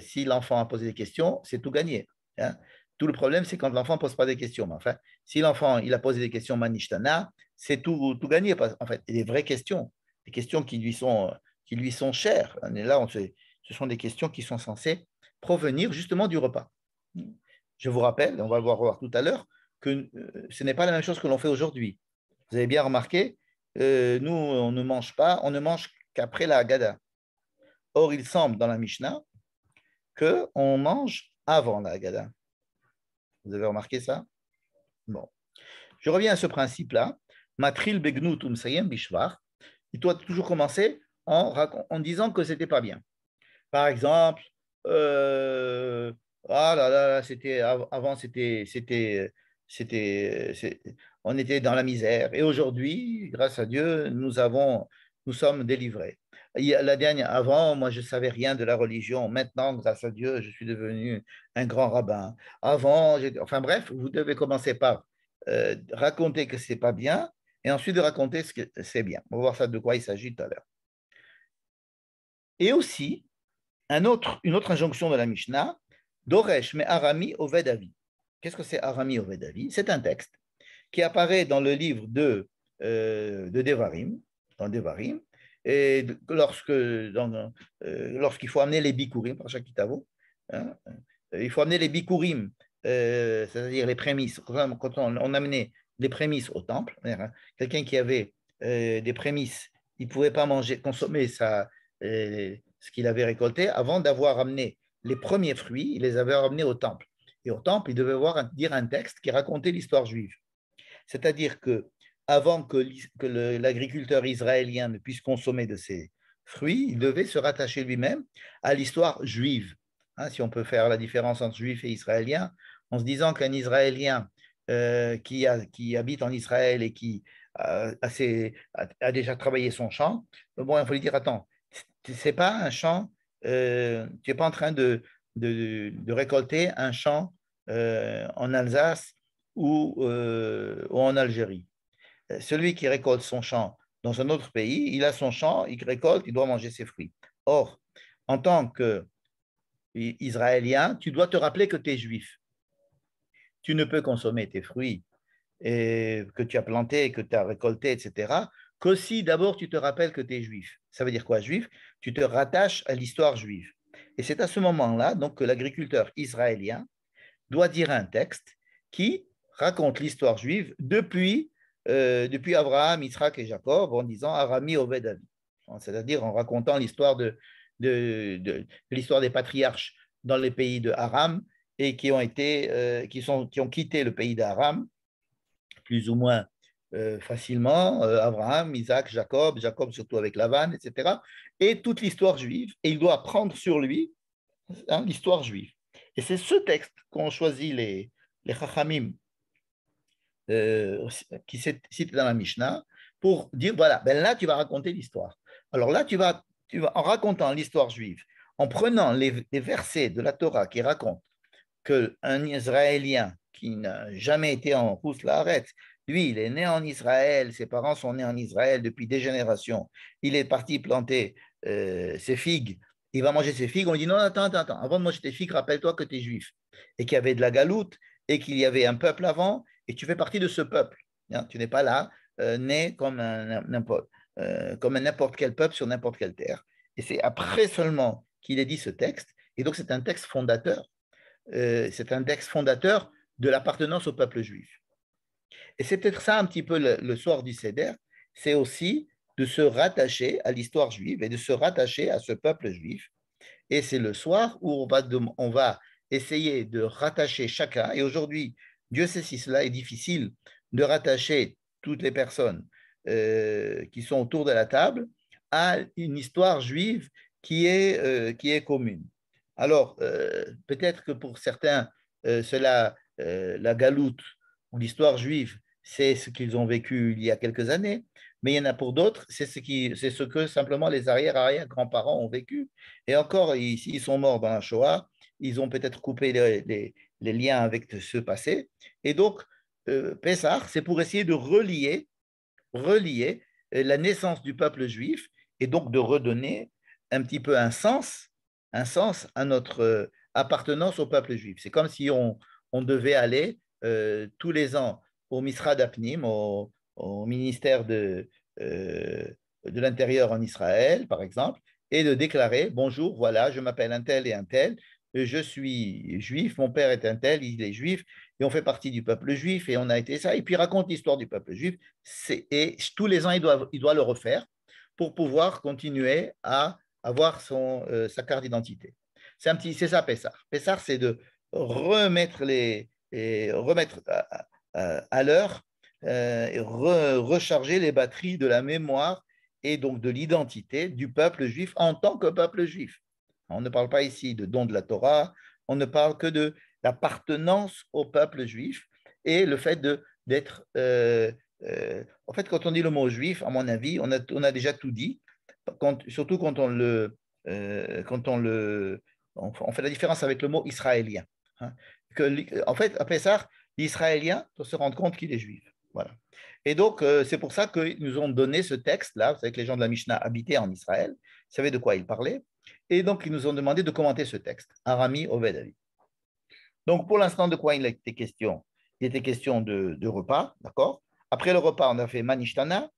Si l'enfant a posé des questions, c'est tout gagné. Hein. Tout le problème, c'est quand l'enfant ne pose pas des questions. Mais enfin, si l'enfant il a posé des questions manishtana, c'est tout gagné. En fait, des vraies questions, des questions qui lui sont chères. Et là, ce sont des questions qui sont censées provenir justement du repas. Je vous rappelle, on va le voir tout à l'heure, que ce n'est pas la même chose que l'on fait aujourd'hui. Vous avez bien remarqué, nous, on ne mange pas, on ne mange qu'après la Haggadah. Or, il semble dans la Mishnah qu'on mange avant la Haggadah. Vous avez remarqué ça? Bon. Je reviens à ce principe-là. Matril begnout umsayem bishvar. Il doit toujours commencer en disant que ce n'était pas bien. Par exemple, ah là là, avant, on était dans la misère. Et aujourd'hui, grâce à Dieu, nous sommes délivrés. La dernière, avant, moi, je ne savais rien de la religion. Maintenant, grâce à Dieu, je suis devenu un grand rabbin. Avant, enfin bref, vous devez commencer par raconter que ce n'est pas bien et ensuite de raconter ce que c'est bien. On va voir ça de quoi il s'agit tout à l'heure. Et aussi, une autre injonction de la Mishnah, Doresh me Arami Oved Avi. Qu'est-ce que c'est Arami Oved Avi? C'est un texte qui apparaît dans le livre de Devarim, dans Devarim, et lorsqu'il faut amener les bikurim, par chaque kitavo, hein, il faut amener les bikurim, c'est-à-dire les prémices. Quand on amenait les prémices au temple, hein, quelqu'un qui avait des prémices, il ne pouvait pas consommer ce qu'il avait récolté avant d'avoir amené les premiers fruits, il les avait ramenés au temple. Et au temple, il devait dire un texte qui racontait l'histoire juive. C'est-à-dire que avant que l'agriculteur israélien ne puisse consommer de ces fruits, il devait se rattacher lui-même à l'histoire juive. Hein, si on peut faire la différence entre juif et israélien, en se disant qu'un Israélien qui habite en Israël et qui a déjà travaillé son champ, bon, il faut lui dire, attends, c'est pas un champ, tu n'es pas en train de récolter un champ en Alsace ou en Algérie. Celui qui récolte son champ dans un autre pays, il a son champ, il récolte, il doit manger ses fruits. Or, en tant qu'Israélien, tu dois te rappeler que tu es juif. Tu ne peux consommer tes fruits que tu as plantés, que tu as récoltés, etc., que si d'abord tu te rappelles que tu es juif. Ça veut dire quoi, juif? Tu te rattaches à l'histoire juive. Et c'est à ce moment-là donc, que l'agriculteur israélien doit dire un texte qui raconte l'histoire juive depuis Abraham, Israël et Jacob en disant Arami Oved Avi, c'est-à-dire en racontant l'histoire l'histoire des patriarches dans les pays de Aram et qui ont quitté le pays d'Aram plus ou moins facilement, Abraham, Isaac, Jacob surtout avec Lavan, etc. Et toute l'histoire juive, et il doit prendre sur lui l'histoire juive. Et c'est ce texte qu'ont choisi les Chachamim qui citent dans la Mishnah pour dire, voilà, ben là, tu vas raconter l'histoire. Alors là, tu vas en racontant l'histoire juive, en prenant les versets de la Torah qui racontent qu'un Israélien qui n'a jamais été en Rousse Laaretz, lui, il est né en Israël, ses parents sont nés en Israël depuis des générations, il est parti planter ses figues, il va manger ses figues, on lui dit non, attends, avant de manger tes figues, rappelle-toi que tu es juif, et qu'il y avait de la galoute, et qu'il y avait un peuple avant, et tu fais partie de ce peuple. Hein, tu n'es pas là, né comme n'importe quel peuple sur n'importe quelle terre. Et c'est après seulement qu'il ait dit ce texte. Et donc, c'est un texte fondateur. C'est un texte fondateur de l'appartenance au peuple juif. Et c'est peut-être ça un petit peu le soir du Seder, c'est aussi de se rattacher à l'histoire juive et de se rattacher à ce peuple juif. Et c'est le soir où on va essayer de rattacher chacun. Et aujourd'hui, Dieu sait si cela est difficile de rattacher toutes les personnes qui sont autour de la table à une histoire juive qui est commune. Alors, peut-être que pour certains, la galoute ou l'histoire juive, c'est ce qu'ils ont vécu il y a quelques années, mais il y en a pour d'autres, c'est ce que simplement les arrière-arrière-grands-parents ont vécu. Et encore, s'ils sont morts dans la Shoah, ils ont peut-être coupé les liens avec ce passé. Et donc, Pessah, c'est pour essayer de relier la naissance du peuple juif et donc de redonner un petit peu un sens à notre appartenance au peuple juif. C'est comme si on devait aller tous les ans au Misrad Apnim, au ministère de l'Intérieur en Israël, par exemple, et de déclarer, bonjour, voilà, je m'appelle un tel et un tel, je suis juif, mon père est un tel, il est juif, et on fait partie du peuple juif, et on a été ça, et puis il raconte l'histoire du peuple juif, et tous les ans, il doit le refaire pour pouvoir continuer à avoir sa carte d'identité. C'est ça, Pessah. Pessah, c'est de remettre remettre à l'heure et recharger les batteries de la mémoire et donc de l'identité du peuple juif en tant que peuple juif. On ne parle pas ici de don de la Torah, on ne parle que de l'appartenance au peuple juif et le fait d'être... en fait, quand on dit le mot juif, à mon avis, on a déjà tout dit, surtout quand on fait la différence avec le mot israélien. Hein. En fait, après ça, l'Israélien doit se rendre compte qu'il est juif. Voilà. Et donc, c'est pour ça qu'ils nous ont donné ce texte-là. Vous savez que les gens de la Mishnah habitaient en Israël, ils savaient de quoi ils parlaient. Et donc, ils nous ont demandé de commenter ce texte, Arami Oved. Donc, pour l'instant, de quoi il était question? Il était question de repas, d'accord? Après le repas, on a fait Manishtana.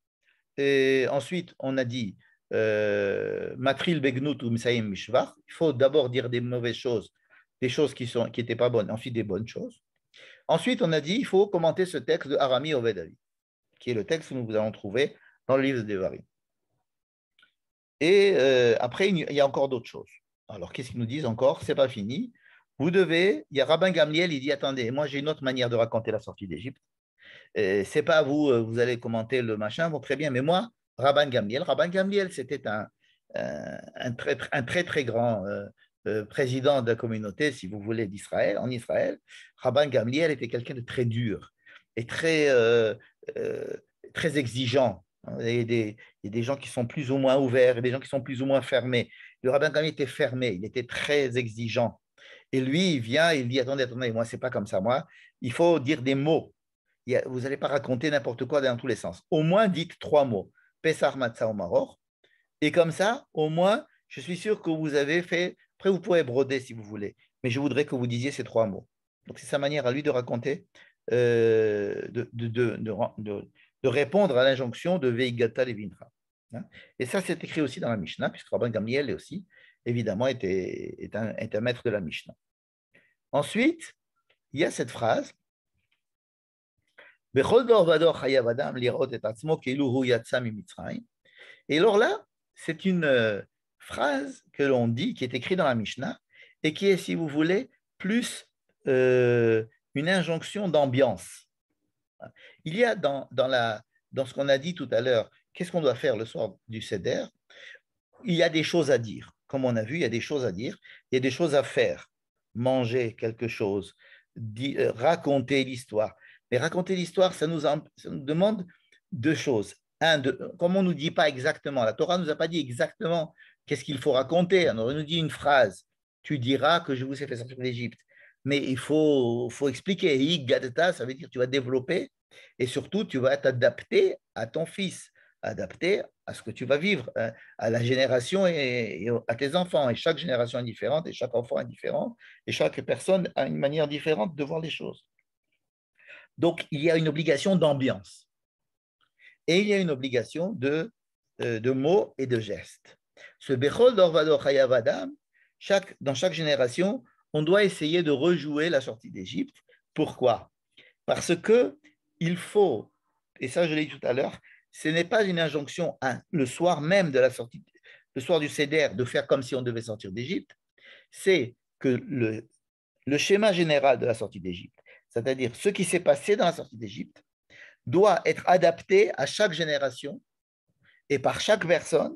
Et ensuite, on a dit Matril Begnut ou Msaim Mishvar. Il faut d'abord dire des mauvaises choses, des choses qui n'étaient pas bonnes, ensuite des bonnes choses. Ensuite, on a dit il faut commenter ce texte de Arami Ovedavi, qui est le texte que nous allons trouver dans le livre de Devarim. Et après, il y a encore d'autres choses. Alors, qu'est-ce qu'ils nous disent encore? C'est pas fini. Vous devez, il y a Rabban Gamliel, il dit attendez, moi j'ai une autre manière de raconter la sortie d'Égypte. C'est pas vous, vous allez commenter le machin, bon, très bien, mais moi, Rabban Gamliel, c'était un très, très grand président de la communauté, si vous voulez, d'Israël, en Israël. Rabban Gamliel était quelqu'un de très dur et euh, très exigeant. Il y a des gens qui sont plus ou moins ouverts et des gens qui sont plus ou moins fermés. Le Rabban Gamliel était fermé, il était très exigeant. Et lui, il vient, il dit attendez, moi, c'est pas comme ça, moi, il faut dire des mots. Vous n'allez pas raconter n'importe quoi dans tous les sens. Au moins, dites 3 mots. Pessar, Matzah ou Maror. Et comme ça, au moins, je suis sûr que vous avez fait. Après, vous pouvez broder si vous voulez. Mais je voudrais que vous disiez ces 3 mots. Donc, c'est sa manière à lui de raconter, de répondre à l'injonction de Veigata Levincha. Hein. Et ça, c'est écrit aussi dans la Mishnah, puisque Rabban Gamliel aussi, évidemment, est un maître de la Mishnah. Ensuite, il y a cette phrase et alors là, c'est une phrase que l'on dit, qui est écrite dans la Mishnah, et qui est, si vous voulez, plus une injonction d'ambiance. Il y a dans ce qu'on a dit tout à l'heure, qu'est-ce qu'on doit faire le soir du Seder? Il y a des choses à dire. Comme on a vu, il y a des choses à dire, il y a des choses à faire. Manger quelque chose, raconter l'histoire. Mais raconter l'histoire, ça nous demande 2 choses. Comme on ne nous dit pas exactement, la Torah ne nous a pas dit exactement qu'est-ce qu'il faut raconter. Alors, elle nous dit une phrase, tu diras que je vous ai fait sortir d'Égypte. Mais il faut expliquer. Gadeta, ça veut dire que tu vas développer et surtout, tu vas t'adapter à ton fils, adapter à ce que tu vas vivre, à la génération et à tes enfants. Et chaque génération est différente et chaque enfant est différent et chaque personne a une manière différente de voir les choses. Donc, il y a une obligation d'ambiance et il y a une obligation de mots et de gestes. Ce Bechol Dorvado Chayav Adam, dans chaque génération, on doit essayer de rejouer la sortie d'Égypte. Pourquoi? Parce que il faut, et ça je l'ai dit tout à l'heure, ce n'est pas une injonction le soir même de la sortie, le soir du Seder, de faire comme si on devait sortir d'Égypte. C'est que le schéma général de la sortie d'Égypte, c'est-à-dire ce qui s'est passé dans la sortie d'Égypte, doit être adapté à chaque génération et par chaque personne,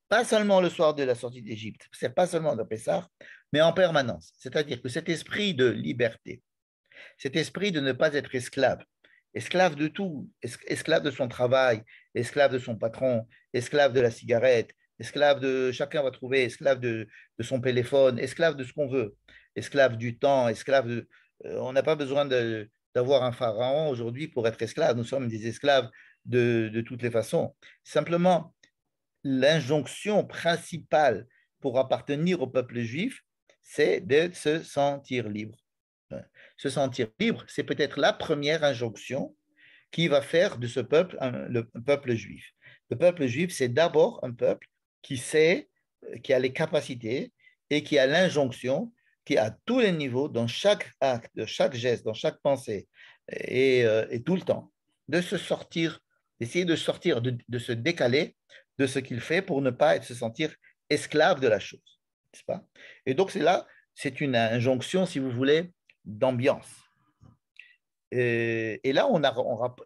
pas seulement le soir de la sortie d'Égypte, c'est pas seulement de Pessah, mais en permanence. C'est-à-dire que cet esprit de liberté, cet esprit de ne pas être esclave, esclave de tout, esclave de son travail, esclave de son patron, esclave de la cigarette, esclave de, chacun va trouver, esclave de son téléphone, esclave de ce qu'on veut, esclave du temps, esclave de, on n'a pas besoin d'avoir un pharaon aujourd'hui pour être esclave, nous sommes des esclaves de toutes les façons. Simplement, l'injonction principale pour appartenir au peuple juif, c'est de se sentir libre. Se sentir libre, c'est peut-être la première injonction qui va faire de ce peuple le peuple juif. Le peuple juif, c'est d'abord un peuple qui sait, qui a les capacités et qui a l'injonction, qui à tous les niveaux, dans chaque acte, dans chaque geste, dans chaque pensée et tout le temps, de se sortir, d'essayer de sortir, de se décaler de ce qu'il fait pour ne pas se sentir esclave de la chose. N'est-ce pas? Et donc, c'est là, c'est une injonction, si vous voulez, d'ambiance. Et là,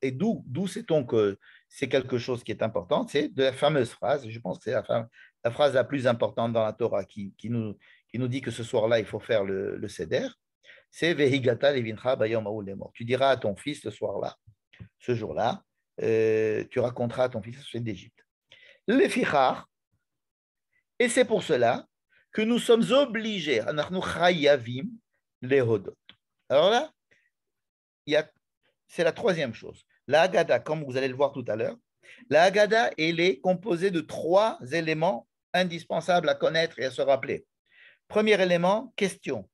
et d'où sait-on que c'est quelque chose qui est important? C'est de la fameuse phrase, je pense que c'est la phrase la plus importante dans la Torah qui nous dit que ce soir-là, il faut faire le Seder. C'est Vehigata levincha bayom ha'u lemor. Tu diras à ton fils ce soir-là, ce jour-là, tu raconteras à ton fils ce d'Égypte. Le fichar, et c'est pour cela que nous sommes obligés, anachnu chayavim lehodot. Alors là, c'est la troisième chose. La Haggadah, comme vous allez le voir tout à l'heure, la Haggadah, elle est composée de 3 éléments indispensables à connaître et à se rappeler. Premier élément, question.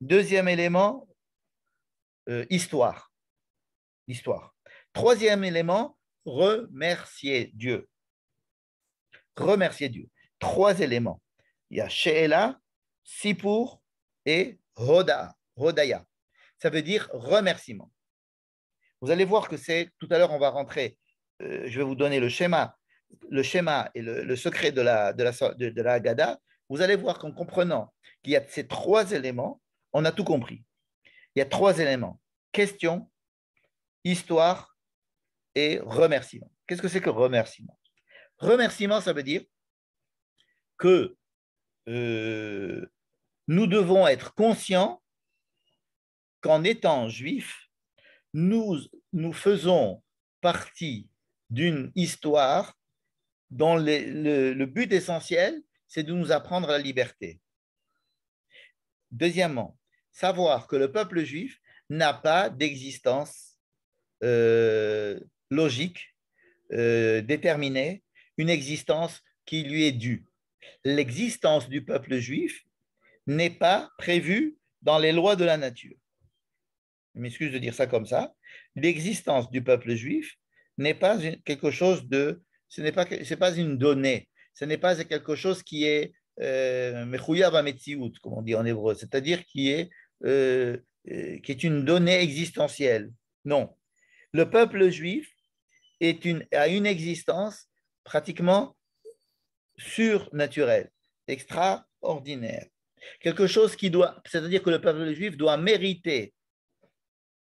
Deuxième élément, histoire. Troisième élément, remercier Dieu. Remercier Dieu. 3 éléments. Il y a She'ela, Sipur et Hodaya. Ça veut dire remerciement. Vous allez voir que tout à l'heure, on va rentrer, je vais vous donner le schéma et le secret de la Haggadah. Vous allez voir qu'en comprenant qu'il y a ces 3 éléments, on a tout compris. Il y a 3 éléments. Question, histoire et remerciement. Qu'est-ce que c'est que remerciement? Remerciement, ça veut dire que nous devons être conscients qu'en étant juifs, nous faisons partie d'une histoire dont le but essentiel, c'est de nous apprendre la liberté. Deuxièmement, savoir que le peuple juif n'a pas d'existence logique, déterminée, une existence qui lui est due. L'existence du peuple juif n'est pas prévue dans les lois de la nature. Je m'excuse de dire ça comme ça. L'existence du peuple juif n'est pas quelque chose de, c'est pas une donnée, ce n'est pas quelque chose qui est mechouyav hametziut, comme on dit en hébreu, c'est-à-dire qui est une donnée existentielle. Non, le peuple juif a une existence pratiquement surnaturelle, extraordinaire. Quelque chose qui doit, c'est-à-dire que le peuple juif doit mériter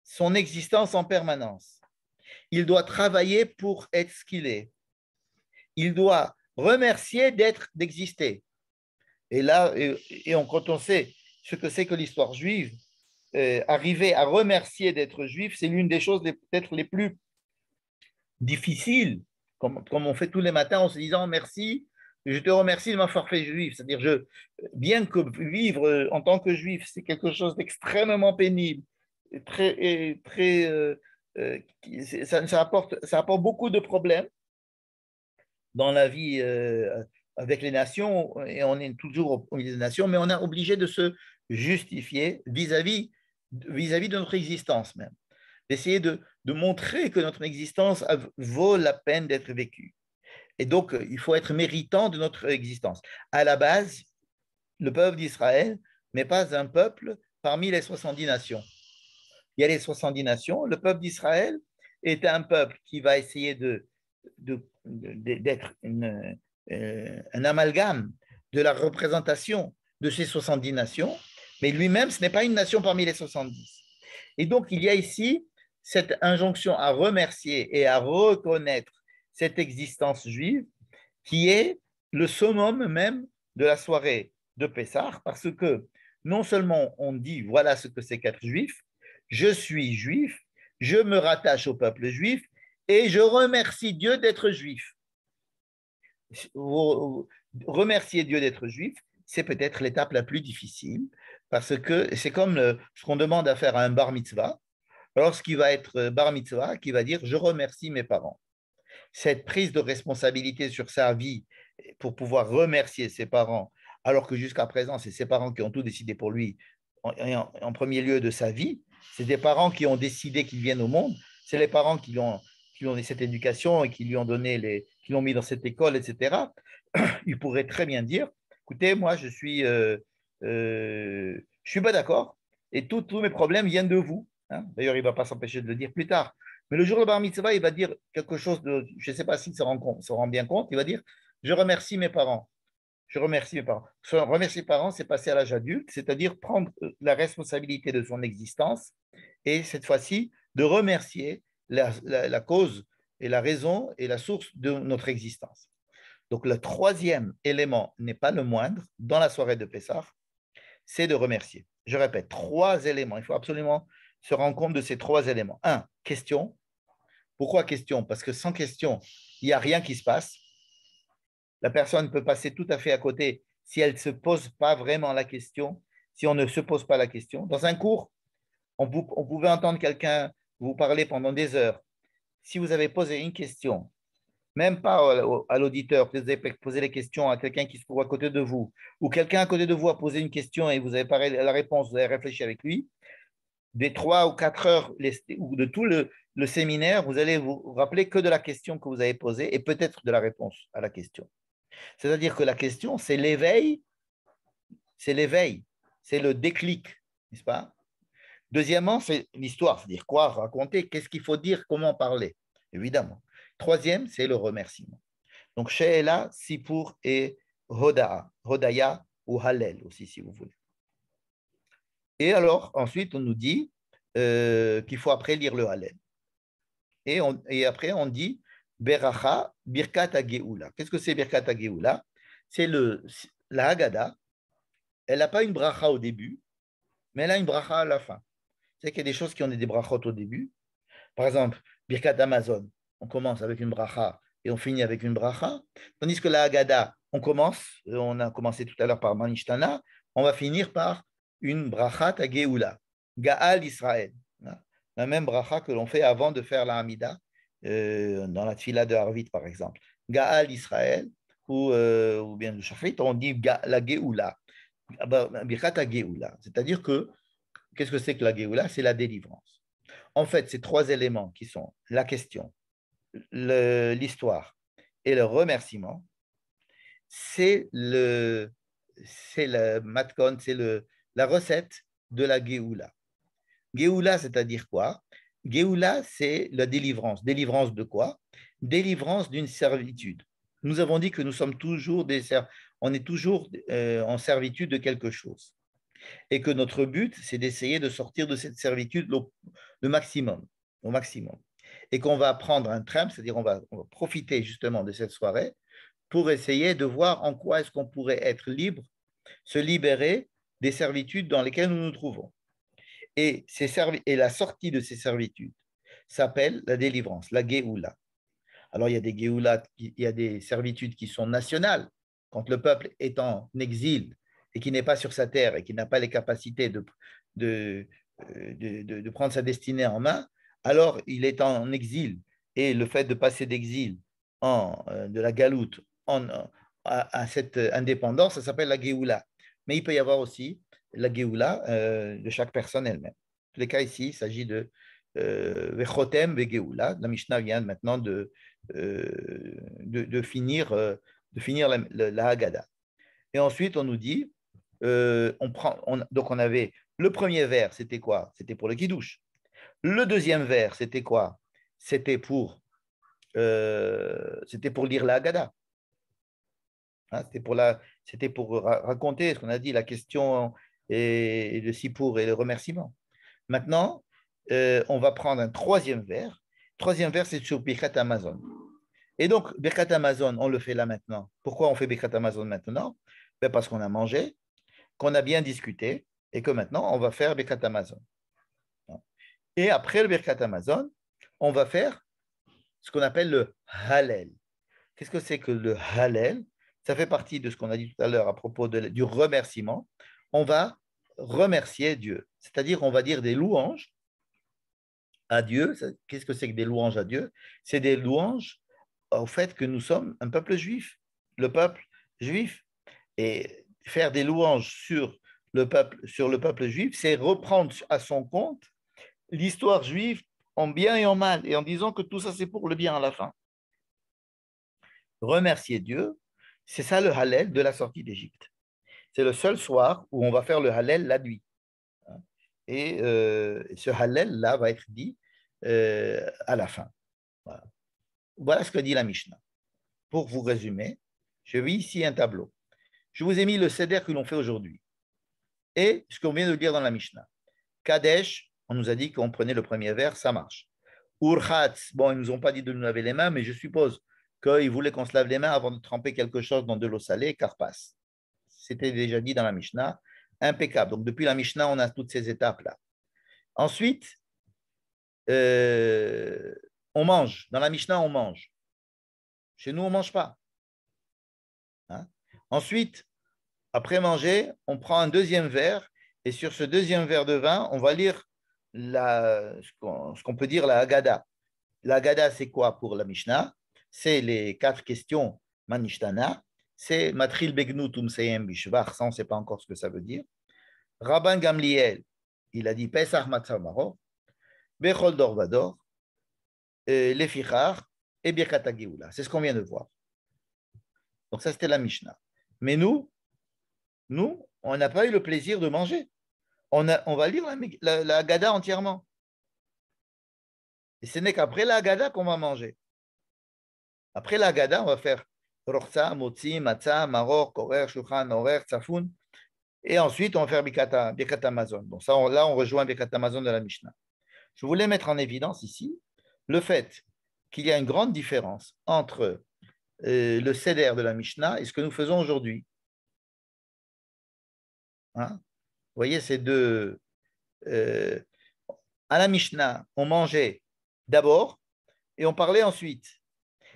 son existence en permanence. Il doit travailler pour être ce qu'il est. Il doit remercier d'exister. Et là, quand on sait ce que c'est que l'histoire juive, arriver à remercier d'être juif, c'est l'une des choses peut-être les plus difficiles, comme on fait tous les matins en se disant merci, je te remercie de m'avoir fait juif. C'est-à-dire, bien que vivre en tant que juif, c'est quelque chose d'extrêmement pénible, ça apporte beaucoup de problèmes dans la vie avec les nations, et on est toujours au milieu des nations, mais on est obligé de se justifier vis-à-vis de notre existence même, d'essayer de montrer que notre existence vaut la peine d'être vécue. Et donc, il faut être méritant de notre existence. À la base, le peuple d'Israël n'est pas un peuple parmi les 70 nations. Il y a les 70 nations. Le peuple d'Israël est un peuple qui va essayer d'être un amalgame de la représentation de ces 70 nations, mais lui-même, ce n'est pas une nation parmi les 70. Et donc, il y a ici cette injonction à remercier et à reconnaître cette existence juive qui est le summum même de la soirée de Pessah, parce que non seulement on dit voilà ce que c'est qu'être juif, je suis juif, je me rattache au peuple juif et je remercie Dieu d'être juif. Remercier Dieu d'être juif, c'est peut-être l'étape la plus difficile, parce que c'est comme ce qu'on demande à faire à un bar mitzvah, lorsqu'il va être bar mitzvah, qui va dire je remercie mes parents. Cette prise de responsabilité sur sa vie pour pouvoir remercier ses parents, alors que jusqu'à présent, c'est ses parents qui ont tout décidé pour lui, en premier lieu de sa vie, c'est des parents qui ont décidé qu'il vienne au monde, c'est les parents qui ont donné cette éducation et qui lui ont donné qui l'ont mis dans cette école, etc. Il pourrait très bien dire, écoutez, moi, je suis pas d'accord et tous mes problèmes viennent de vous. Hein. D'ailleurs, il ne va pas s'empêcher de le dire plus tard. Mais le jour de Bar Mitzvah, il va dire quelque chose de, je ne sais pas s'il se rend bien compte, il va dire, je remercie mes parents. Je remercie mes parents. Remercier mes parents, c'est passer à l'âge adulte, c'est-à-dire prendre la responsabilité de son existence et cette fois-ci de remercier la cause et la raison et la source de notre existence. Donc le troisième élément n'est pas le moindre dans la soirée de Pessah, c'est de remercier. Je répète, 3 éléments. Il faut absolument se rendre compte de ces 3 éléments. 1, question. Pourquoi question? Parce que sans question, il n'y a rien qui se passe. La personne peut passer tout à fait à côté si elle ne se pose pas vraiment la question, si on ne se pose pas la question. Dans un cours, on pouvait entendre quelqu'un vous parler pendant des heures. Si vous avez posé une question, même pas à l'auditeur, vous avez posé les questions à quelqu'un qui se trouve à côté de vous, ou quelqu'un à côté de vous a posé une question et vous avez pas la réponse, vous avez réfléchi avec lui, des 3 ou 4 heures ou de tout le séminaire, vous allez vous rappeler que de la question que vous avez posée et peut-être de la réponse à la question. C'est-à-dire que la question, c'est l'éveil, c'est le déclic, n'est-ce pas? Deuxièmement, c'est l'histoire, c'est-à-dire quoi raconter, qu'est-ce qu'il faut dire, comment parler, évidemment. Troisième, c'est le remerciement. Donc, She'ela, Sipur et Hoda'a, Hodaya ou Hallel aussi, si vous voulez. Et alors, ensuite, on nous dit qu'il faut après lire le Hallel. Et après, on dit Beracha, Birkat HaGeoula. Qu'est-ce que c'est Birkat HaGeoula? C'est la Haggadah. Elle n'a pas une bracha au début, mais elle a une bracha à la fin. C'est qu'il y a des choses qui ont des brachot au début. Par exemple, Birkat Amazon, on commence avec une bracha et on finit avec une bracha. Tandis que la Haggadah, on a commencé tout à l'heure par Manishtana, on va finir par une bracha à Geoula, Gaal Israël. La même bracha que l'on fait avant de faire la Hamida, dans la tfila de Harvit par exemple. Gaal Israël, ou bien le Shafrit, on dit la Geoula, Birkat à Geoula. C'est-à-dire que, qu'est-ce que c'est que la Geoula? C'est la délivrance. En fait, ces 3 éléments qui sont la question, l'histoire et le remerciement, c'est le matkon, c'est la recette de la Géoula. Géoula, c'est-à-dire quoi? Géoula, c'est la délivrance. Délivrance de quoi? Délivrance d'une servitude. Nous avons dit que nous sommes toujours on est toujours en servitude de quelque chose. Et que notre but, c'est d'essayer de sortir de cette servitude le maximum, au maximum. Et qu'on va prendre un tram, c'est-à-dire on va profiter justement de cette soirée pour essayer de voir en quoi est-ce qu'on pourrait être libre, se libérer des servitudes dans lesquelles nous nous trouvons. Et la sortie de ces servitudes s'appelle la délivrance, la Géoula. Alors, il y a des Géoulas, il y a des servitudes qui sont nationales. Quand le peuple est en exil et qui n'est pas sur sa terre et qui n'a pas les capacités de prendre sa destinée en main, alors il est en exil. Et le fait de passer d'exil de la galoute à cette indépendance, ça s'appelle la Géoula. Mais il peut y avoir aussi la Géoula de chaque personne elle-même. En tous les cas, ici, il s'agit de Vechotem Vegéoula. La Mishnah vient maintenant de de finir la Haggadah. Et ensuite, on nous dit, donc on avait le premier vers, c'était quoi? C'était pour le Kiddush. Le deuxième vers, c'était quoi? C'était pour lire la Haggadah. Hein, c'était pour raconter ce qu'on a dit, la question et le sipour et le remerciement. Maintenant, on va prendre un troisième vers. Troisième vers, c'est sur Birkat Amazon. Et donc, Birkat Amazon, on le fait là maintenant. Pourquoi on fait Birkat Amazon maintenant? Ben parce qu'on a mangé, qu'on a bien discuté et que maintenant, on va faire Birkat Amazon. Et après le Birkat Amazon, on va faire ce qu'on appelle le Hallel. Qu'est-ce que c'est que le Hallel? Ça fait partie de ce qu'on a dit tout à l'heure à propos du remerciement. On va remercier Dieu, c'est-à-dire on va dire des louanges à Dieu. Qu'est-ce que c'est que des louanges à Dieu? C'est des louanges au fait que nous sommes un peuple juif, le peuple juif. Et faire des louanges sur le peuple juif, c'est reprendre à son compte l'histoire juive en bien et en mal, et en disant que tout ça, c'est pour le bien à la fin. Remercier Dieu, c'est ça le Hallel de la sortie d'Égypte. C'est le seul soir où on va faire le Hallel la nuit. Et ce Hallel-là va être dit à la fin. Voilà. Voilà ce que dit la Mishnah. Pour vous résumer, je vis ici un tableau. Je vous ai mis le seder que l'on fait aujourd'hui et ce qu'on vient de lire dans la Mishnah. Kadesh, on nous a dit qu'on prenait le premier vers, ça marche. Urchatz, bon, ils ne nous ont pas dit de nous laver les mains, mais je suppose qu'ils voulaient qu'on se lave les mains avant de tremper quelque chose dans de l'eau salée, karpas. C'était déjà dit dans la Mishnah, impeccable. Donc, depuis la Mishnah, on a toutes ces étapes-là. Ensuite, on mange. Dans la Mishnah, on mange. Chez nous, on ne mange pas. Hein? Ensuite, après manger, on prend un deuxième verre et sur ce deuxième verre de vin, on va lire ce qu'on peut dire la Haggadah. La Haggadah, c'est quoi pour la Mishnah? C'est les 4 questions Manishtana. C'est Matril Begnut Umseyem Bishvach, ça on ne sait pas encore ce que ça veut dire. Rabban Gamliel, il a dit Pesach Matzah Maror, Bechol Dor Vador, Lefichar et Birkat HaGeula. C'est ce qu'on vient de voir. Donc ça, c'était la Mishnah. Mais nous, on n'a pas eu le plaisir de manger. On va lire la Haggadah entièrement. Et ce n'est qu'après la Haggadah qu'on va manger. Après la Haggadah, on va faire Rochza, Motzi, Matzah, Maror, Korer, Shulchan, Orer, Tzafun. Et ensuite, on va faire Birkat Amazon. Donc ça, là, on rejoint Birkat Amazon de la Mishnah. Je voulais mettre en évidence ici le fait qu'il y a une grande différence entre le Seder de la Mishnah et ce que nous faisons aujourd'hui. Hein? Vous voyez, ces deux. À la Mishnah, on mangeait d'abord et on parlait ensuite.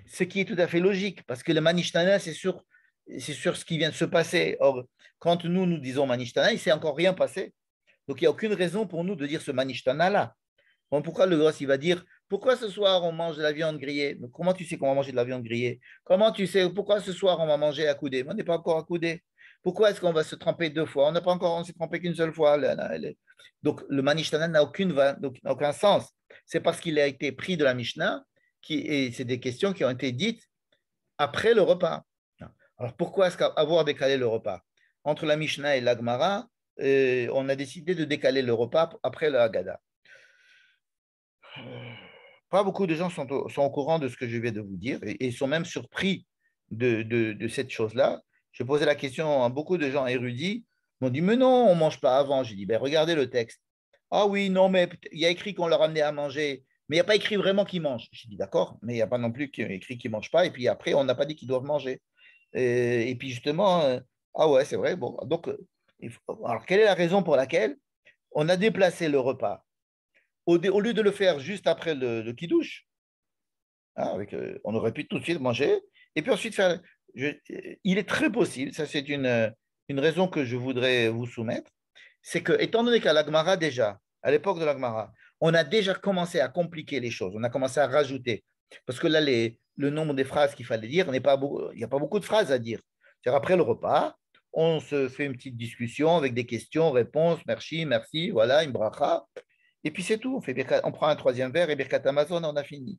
Ce qui est tout à fait logique, parce que le Manishtana, c'est sur ce qui vient de se passer. Or, quand nous disons Manishtana, il ne s'est encore rien passé. Donc, il n'y a aucune raison pour nous de dire ce Manishtana-là. Bon, pourquoi le gosse, il va dire, pourquoi ce soir on mange de la viande grillée? Mais comment tu sais qu'on va manger de la viande grillée? Comment tu sais, pourquoi ce soir on va manger accoudé? On n'est pas encore accoudé. Pourquoi est-ce qu'on va se tremper 2 fois? On s'est trempé qu'une seule fois. Donc, le Manishtana n'a aucun sens. C'est parce qu'il a été pris de la Mishnah, et c'est des questions qui ont été dites après le repas. Alors, pourquoi est-ce qu'avoir décalé le repas? Entre la Mishnah et la Gemara, on a décidé de décaler le repas après la Haggadah. Pas beaucoup de gens sont au courant de ce que je viens de vous dire et sont même surpris de cette chose-là. Je posais la question à beaucoup de gens érudits. Ils m'ont dit, mais non, on ne mange pas avant. J'ai dit, ben, regardez le texte. Ah oui, non, mais il y a écrit qu'on leur amenait à manger, mais il n'y a pas écrit vraiment qu'ils mangent. J'ai dit, d'accord, mais il n'y a pas non plus écrit qu'ils ne mangent pas. Et puis après, on n'a pas dit qu'ils doivent manger. Et puis justement, ah ouais, c'est vrai. Bon, donc, alors, quelle est la raison pour laquelle on a déplacé le repas? Au lieu de le faire juste après le kidouche, hein, on aurait pu tout de suite manger et puis ensuite faire. Il est très possible, ça c'est une raison que je voudrais vous soumettre, c'est que, étant donné qu'à l'Agmara déjà, à l'époque de l'Agmara, on a déjà commencé à compliquer les choses, on a commencé à rajouter, parce que là, le nombre des phrases qu'il fallait dire, il n'y a pas beaucoup de phrases à dire. C'est-à-dire après le repas, on se fait une petite discussion avec des questions, réponses, merci, voilà, une bracha. Et puis c'est tout, on prend un troisième verre et Birkat Amazon, on a fini.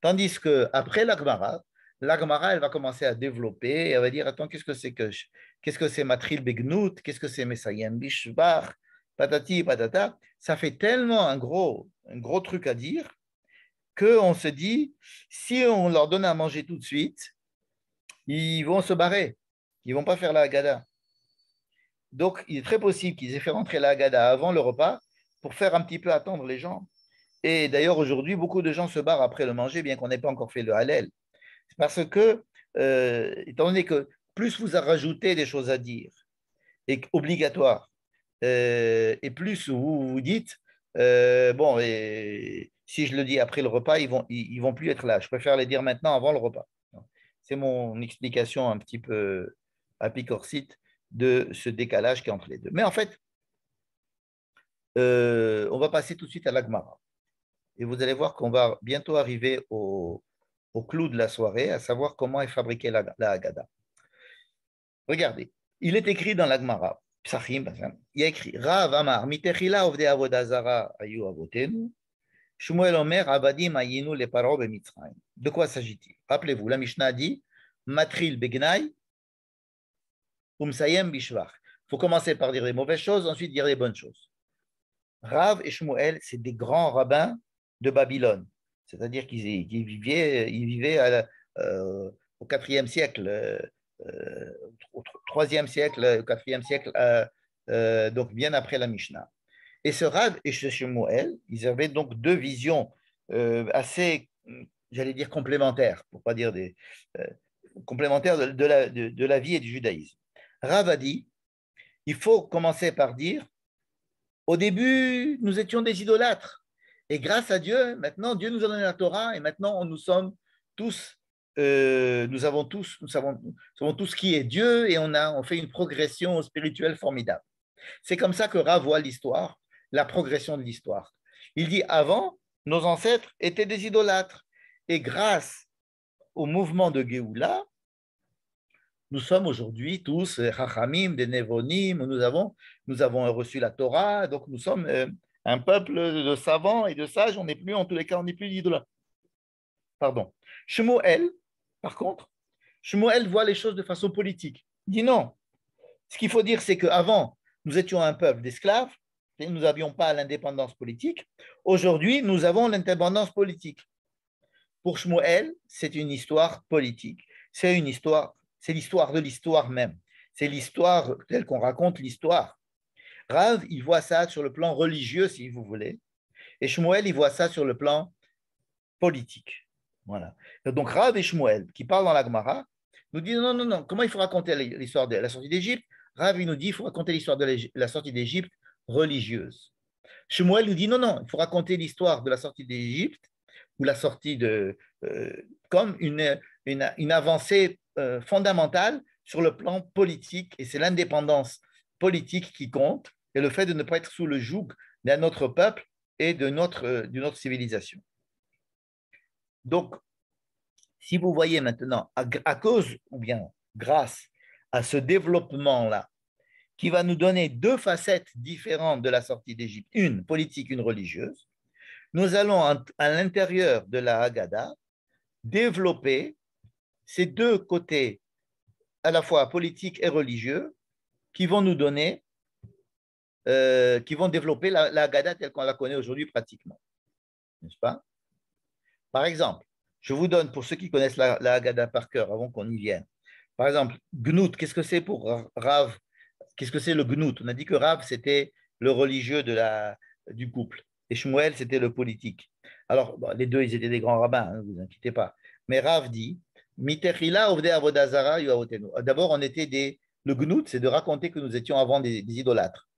Tandis qu'après la Gemara, elle va commencer à développer, et elle va dire, attends, qu'est-ce que c'est Matril Begnout, qu'est-ce que c'est Messayem Bishvar, patati, patata. Ça fait tellement un gros truc à dire qu'on se dit, si on leur donne à manger tout de suite, ils vont se barrer, ils ne vont pas faire la Haggadah. Donc, il est très possible qu'ils aient fait rentrer la Haggadah avant le repas pour faire un petit peu attendre les gens. Et d'ailleurs, aujourd'hui, beaucoup de gens se barrent après le manger, bien qu'on n'ait pas encore fait le Hallel. C'est parce que, étant donné que plus vous rajoutez des choses à dire, et obligatoires, et plus vous vous dites, bon, et si je le dis après le repas, ils vont plus être là. Je préfère les dire maintenant avant le repas. C'est mon explication un petit peu apicorsite de ce décalage qui est entre les deux. Mais en fait, on va passer tout de suite à l'Agmara. Et vous allez voir qu'on va bientôt arriver au clou de la soirée, à savoir comment est fabriquée la Haggadah. Regardez, il est écrit dans l'Agmara, Psachim, il y a écrit Rav Amar, Mitechila ovde avodazara ayu avotenu, Shmuel Omer abadim ayinu le paro bemitzrayim. De quoi s'agit-il? Rappelez-vous, la Mishnah dit Matril begnai umsayem bishvach. Il faut commencer par dire les mauvaises choses, ensuite dire les bonnes choses. Rav et Shmuel, c'est des grands rabbins de Babylone, c'est-à-dire qu'ils vivaient au IVe siècle, au IIIe siècle, au IVe siècle, donc bien après la Mishnah. Et ce Rav et ce Shmuel, ils avaient donc deux visions assez, j'allais dire complémentaires, pour pas dire complémentaires de la vie et du judaïsme. Rav a dit, il faut commencer par dire, au début, nous étions des idolâtres. Et grâce à Dieu, maintenant, Dieu nous a donné la Torah et maintenant, nous sommes tous, nous savons tous qui est Dieu et on fait une progression spirituelle formidable. C'est comme ça que Rav voit l'histoire, la progression de l'histoire. Il dit, avant, nos ancêtres étaient des idolâtres. Et grâce au mouvement de Géoula, nous sommes aujourd'hui tous Chachamim, des Nevonim, nous avons reçu la Torah, donc nous sommes un peuple de savants et de sages, on n'est plus, en tous les cas, on n'est plus d'idolâtres. Pardon. Shmuel, par contre, Shmuel voit les choses de façon politique. Il dit non. Ce qu'il faut dire, c'est qu'avant, nous étions un peuple d'esclaves, et nous n'avions pas l'indépendance politique. Aujourd'hui, nous avons l'indépendance politique. Pour Shmuel, c'est une histoire politique. C'est l'histoire de l'histoire même. C'est l'histoire telle qu'on raconte l'histoire. Rav, il voit ça sur le plan religieux, si vous voulez, et Shmuel, il voit ça sur le plan politique. Voilà. Donc Rav et Shmuel, qui parlent dans la Gemara, nous disent non, non, non, comment il faut raconter l'histoire de la sortie d'Égypte? Rav, il nous dit il faut raconter l'histoire de la sortie d'Égypte religieuse. Shmuel nous dit non, non, il faut raconter l'histoire de la sortie d'Égypte ou la sortie comme une avancée fondamentale sur le plan politique, et c'est l'indépendance politique qui compte, et le fait de ne pas être sous le joug d'un autre peuple et d'une autre civilisation. Donc, si vous voyez maintenant, à cause ou bien grâce à ce développement-là, qui va nous donner deux facettes différentes de la sortie d'Égypte, une politique, une religieuse, nous allons à l'intérieur de la Haggadah développer ces deux côtés à la fois politique et religieux qui vont nous donner, qui vont développer la Haggadah telle qu'on la connaît aujourd'hui pratiquement. N'est-ce pas? Par exemple, je vous donne, pour ceux qui connaissent la Haggadah par cœur, avant qu'on y vienne, par exemple, Gnout, qu'est-ce que c'est pour Rav? Qu'est-ce que c'est le Gnout? On a dit que Rav, c'était le religieux du couple, et Shmuel, c'était le politique. Alors, bon, les deux, ils étaient des grands rabbins, ne vous inquiétez pas. Mais Rav dit, d'abord, on était le Gnout, c'est de raconter que nous étions avant des idolâtres.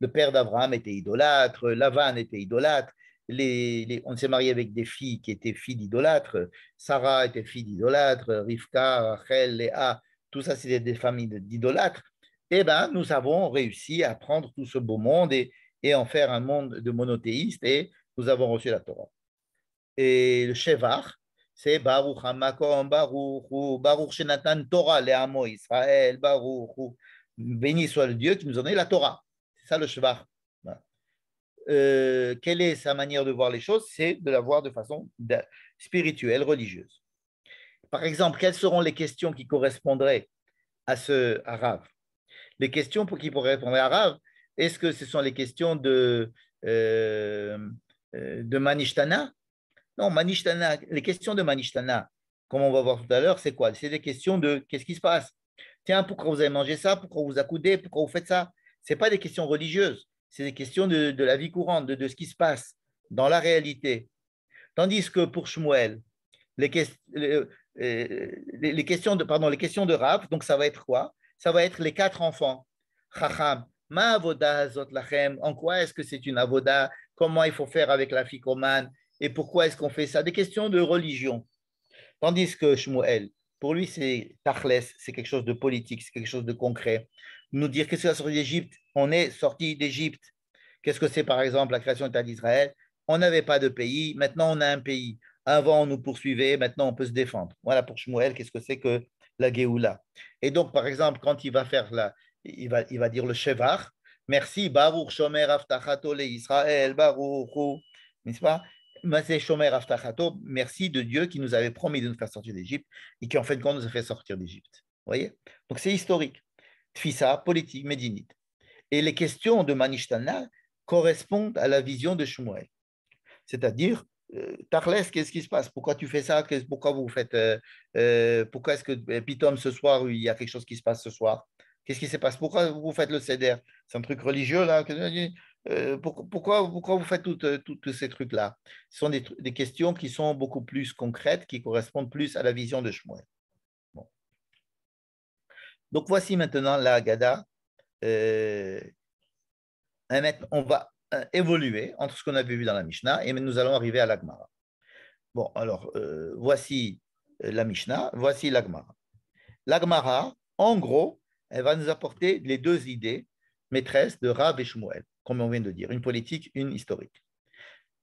Le père d'Abraham était idolâtre, Lavan était idolâtre, on s'est marié avec des filles qui étaient filles d'idolâtres, Sarah était fille d'idolâtres, Rivka, Rachel, Léa, tout ça c'était des familles d'idolâtres. Eh bien, nous avons réussi à prendre tout ce beau monde et en faire un monde de monothéistes, et nous avons reçu la Torah. Et le Shevar, c'est Baruch Hamakom, Baruch Shenatan Torah, Le'amo Israël, Baruch, béni soit le Dieu qui nous a donné la Torah. C'est ça le Shevar. quelle est sa manière de voir les choses? C'est de la voir de façon spirituelle, religieuse. Par exemple, quelles seront les questions qui correspondraient à ce Rav? Les questions qui pourraient répondre à Rav, est-ce que ce sont les questions de Manishtana? Non, Manishtana, les questions de Manishtana, comme on va voir tout à l'heure, c'est quoi? C'est des questions de qu'est-ce qui se passe? Tiens, pourquoi vous avez mangé ça? Pourquoi vous accoudez? Pourquoi vous faites ça? Ce n'est pas des questions religieuses, c'est des questions de la vie courante, de ce qui se passe dans la réalité. Tandis que pour Shmuel, les, les questions de Rav, donc ça va être quoi? Ça va être les quatre enfants. Chacham, ma avoda hazot lachem, en quoi est-ce que c'est une avoda? Comment il faut faire avec la ficomane? Et pourquoi est-ce qu'on fait ça? Des questions de religion. Tandis que Shmuel, pour lui, c'est tachles, c'est quelque chose de politique, c'est quelque chose de concret. Nous dire qu'est-ce que c'est sorti d'Égypte? On est sorti d'Égypte. Qu'est-ce que c'est, par exemple, la création de l'État d'Israël? On n'avait pas de pays, maintenant on a un pays. Avant, on nous poursuivait, maintenant on peut se défendre. Voilà pour Shmuel, qu'est-ce que c'est que la Géoula. Et donc, par exemple, quand il va faire il va dire le Shevar, merci, Baruch Shomer Avtachato le Israël, Baruch, n'est-ce pas? Merci de Dieu qui nous avait promis de nous faire sortir d'Égypte et qui en fait nous a fait sortir d'Égypte. Vous voyez? Donc c'est historique. Tfissa, politique, médinite. Et les questions de Manishtana correspondent à la vision de Shmuel. C'est-à-dire, Tachles, qu'est-ce qui se passe? Pourquoi tu fais ça? Pourquoi vous faites pourquoi est-ce que Pitom ce soir, il y a quelque chose qui se passe ce soir? Qu'est-ce qui se passe? Pourquoi vous faites le Seder? C'est un truc religieux là? Pourquoi vous faites tous ces trucs-là? Ce sont des questions qui sont beaucoup plus concrètes, qui correspondent plus à la vision de Shmuel. Bon. Donc voici maintenant la Haggadah. On va évoluer entre ce qu'on avait vu dans la Mishnah et nous allons arriver à l'Agmara. Bon, alors voici la Mishnah, voici l'Agmara. L'Agmara, en gros, elle va nous apporter les deux idées maîtresses de Rav et Shmuel, comme on vient de dire, une politique, une historique.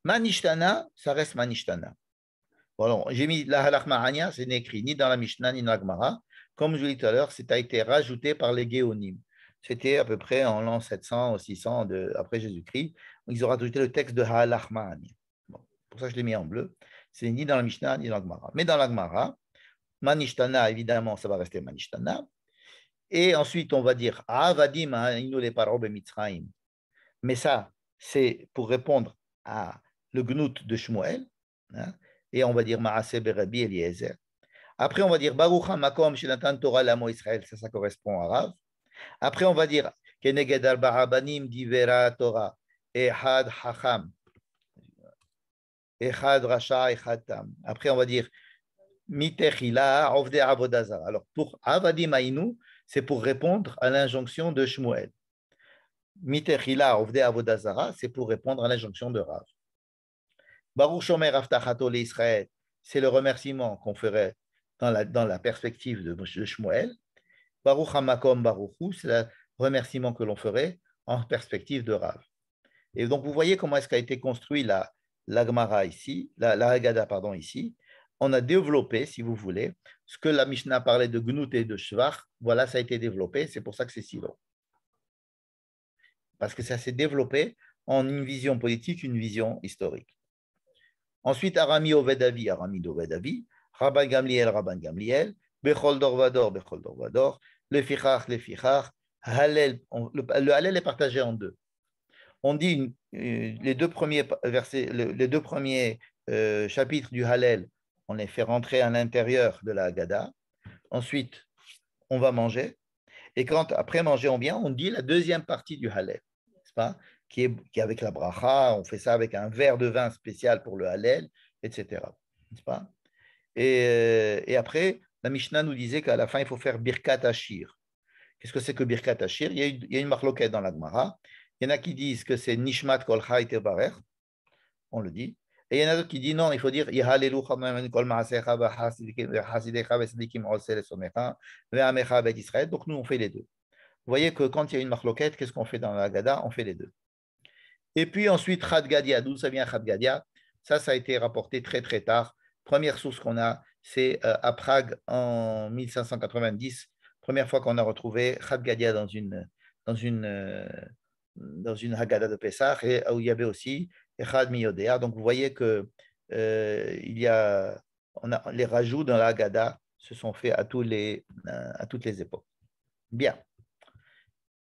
Manishtana, ça reste Manishtana. Bon, j'ai mis la halach ma'ania, c'est écrit ni dans la Mishnah ni dans l'Agmara. Comme je vous l'ai dit tout à l'heure, ça a été rajouté par les Géonim. C'était à peu près en l'an 700 ou 600 après Jésus-Christ. Ils ont rajouté le texte de halach ma'ania. Bon, pour ça, je l'ai mis en bleu. C'est ni dans la Mishnah ni dans l'Agmara. Mais dans l'Agmara, Manishtana, évidemment, ça va rester Manishtana. Et ensuite, on va dire Avadim ha'inu le paro b'Mitzrayim. Mais ça, c'est pour répondre à le gnout de Shmuel. Hein, et on va dire Maaseh Berabi Eliezer. Après, on va dire Baruch HaMakom Shenatan Torah Lamo Israël, ça correspond à Rav. Après, on va dire Keneged al Barabanim Divera Torah, Ehad Hacham, Ehad Rasha, Ehad Tam. Après, on va dire Mitechila Ovde Avodazara. Alors, pour Avadim Ainu, c'est pour répondre à l'injonction de Shmuel. Mitechila Ovde Avodazara, c'est pour répondre à l'injonction de Rav. Baruch Shomer Avtachato l'Israël, c'est le remerciement qu'on ferait dans la perspective de Shmuel. Baruch Hamakom Baruchu, c'est le remerciement que l'on ferait en perspective de Rav. Et donc, vous voyez comment est-ce qu'a été construit la Gemara ici, la Haggadah, pardon, ici. On a développé, si vous voulez, ce que la Mishnah parlait de Gnut et de Shvach. Voilà, ça a été développé. C'est pour ça que c'est si long. Parce que ça s'est développé en une vision politique, une vision historique. Ensuite, Arami Ovedavi, Arami d'Ovedavi, Rabban Gamliel, Rabban Gamliel, Bechol Dorvador, Bechol Dorvador, le Fichach, Hallel. Le Hallel est partagé en deux. On dit les deux premiers versets, les deux premiers chapitres du Hallel, on les fait rentrer à l'intérieur de la Haggadah. Ensuite, on va manger. Et quand après manger, on dit la deuxième partie du Hallel, n'est-ce pas? Qui est avec la bracha, on fait ça avec un verre de vin spécial pour le Hallel, etc. N'est-ce pas? Et après, la Mishnah nous disait qu'à la fin, il faut faire Birkat Hashir. Qu'est-ce que c'est que Birkat Hashir? Il y a une marloquette dans la Gemara. Il y en a qui disent que c'est Nishmat Kol Chai Tebarer, on le dit. Et il y en a d'autres qui disent non, il faut dire Yahalelu Kol Maasecha Hasidecha Vesedikim Osel Somecha Ve'amecha Bet Israël. Donc nous, on fait les deux. Vous voyez que quand il y a une marloquette, qu'est-ce qu'on fait dans la Haggadah? On fait les deux. Et puis ensuite, Chad Gadia. D'où ça vient Chad Gadia? Ça a été rapporté très très tard. Première source qu'on a, c'est à Prague en 1590. Première fois qu'on a retrouvé Chad Gadia dans une dans une Haggadah de Pessah, et où il y avait aussi Echad mi Yodea. Donc, vous voyez que il y a, les rajouts dans la Haggadah se sont faits à toutes les époques. Bien.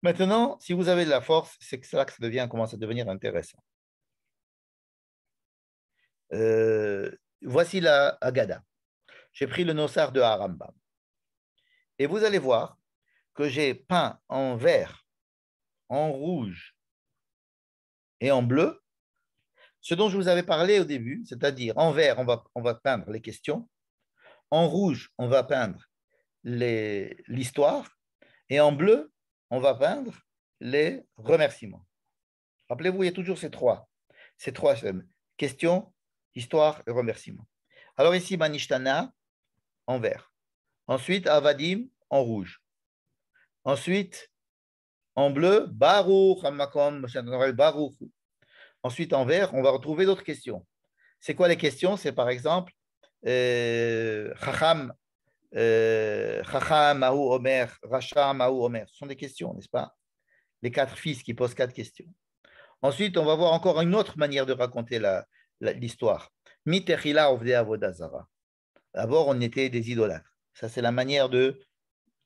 Maintenant, si vous avez de la force, c'est que là que ça commence à devenir intéressant. Voici la Haggadah. J'ai pris le Nossar de Harambam. Et vous allez voir que j'ai peint en vert, en rouge et en bleu ce dont je vous avais parlé au début, c'est-à-dire en vert, on va peindre les questions, en rouge, on va peindre l'histoire, et en bleu, on va peindre les remerciements. Rappelez-vous, il y a toujours ces trois questions, histoire et remerciements. Alors ici, Manishtana en vert. Ensuite, Avadim en rouge. Ensuite, en bleu, Baruch, Hamakom, Baruch. Ensuite, en vert, on va retrouver d'autres questions. C'est quoi les questions? C'est par exemple Chacham, Mahou Omer, Racha, Mahou Omer. Ce sont des questions, n'est-ce pas? Les 4 fils qui posent 4 questions. Ensuite, on va voir encore une autre manière de raconter l'histoire. Mitechila Ovde Avodazara. D'abord, on était des idolâtres. Ça, c'est la manière de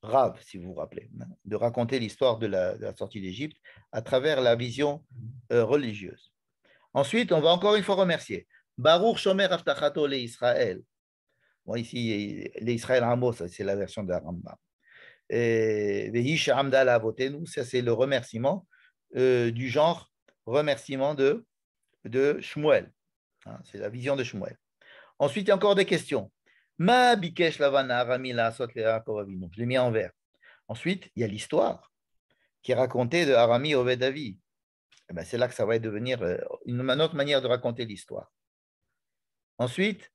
Rav, si vous vous rappelez, de raconter l'histoire de la sortie d'Égypte à travers la vision religieuse. Ensuite, on va encore une fois remercier. Baruch Shomer Avtachato le Israël. Bon, ici, les Israël Ramos, c'est la version de Rambam. Vehish Amdal Avotenu, ça c'est le remerciement du genre remerciement de Shmuel. C'est la vision de Shmuel. Ensuite, il y a encore des questions. Ma Bikesh Lavana Ramila Sot le Yaakov Avinu. Je l'ai mis en vert. Ensuite, il y a l'histoire qui est racontée de Arami Oved Avi. Eh ben, c'est là que ça va devenir une autre manière de raconter l'histoire. Ensuite,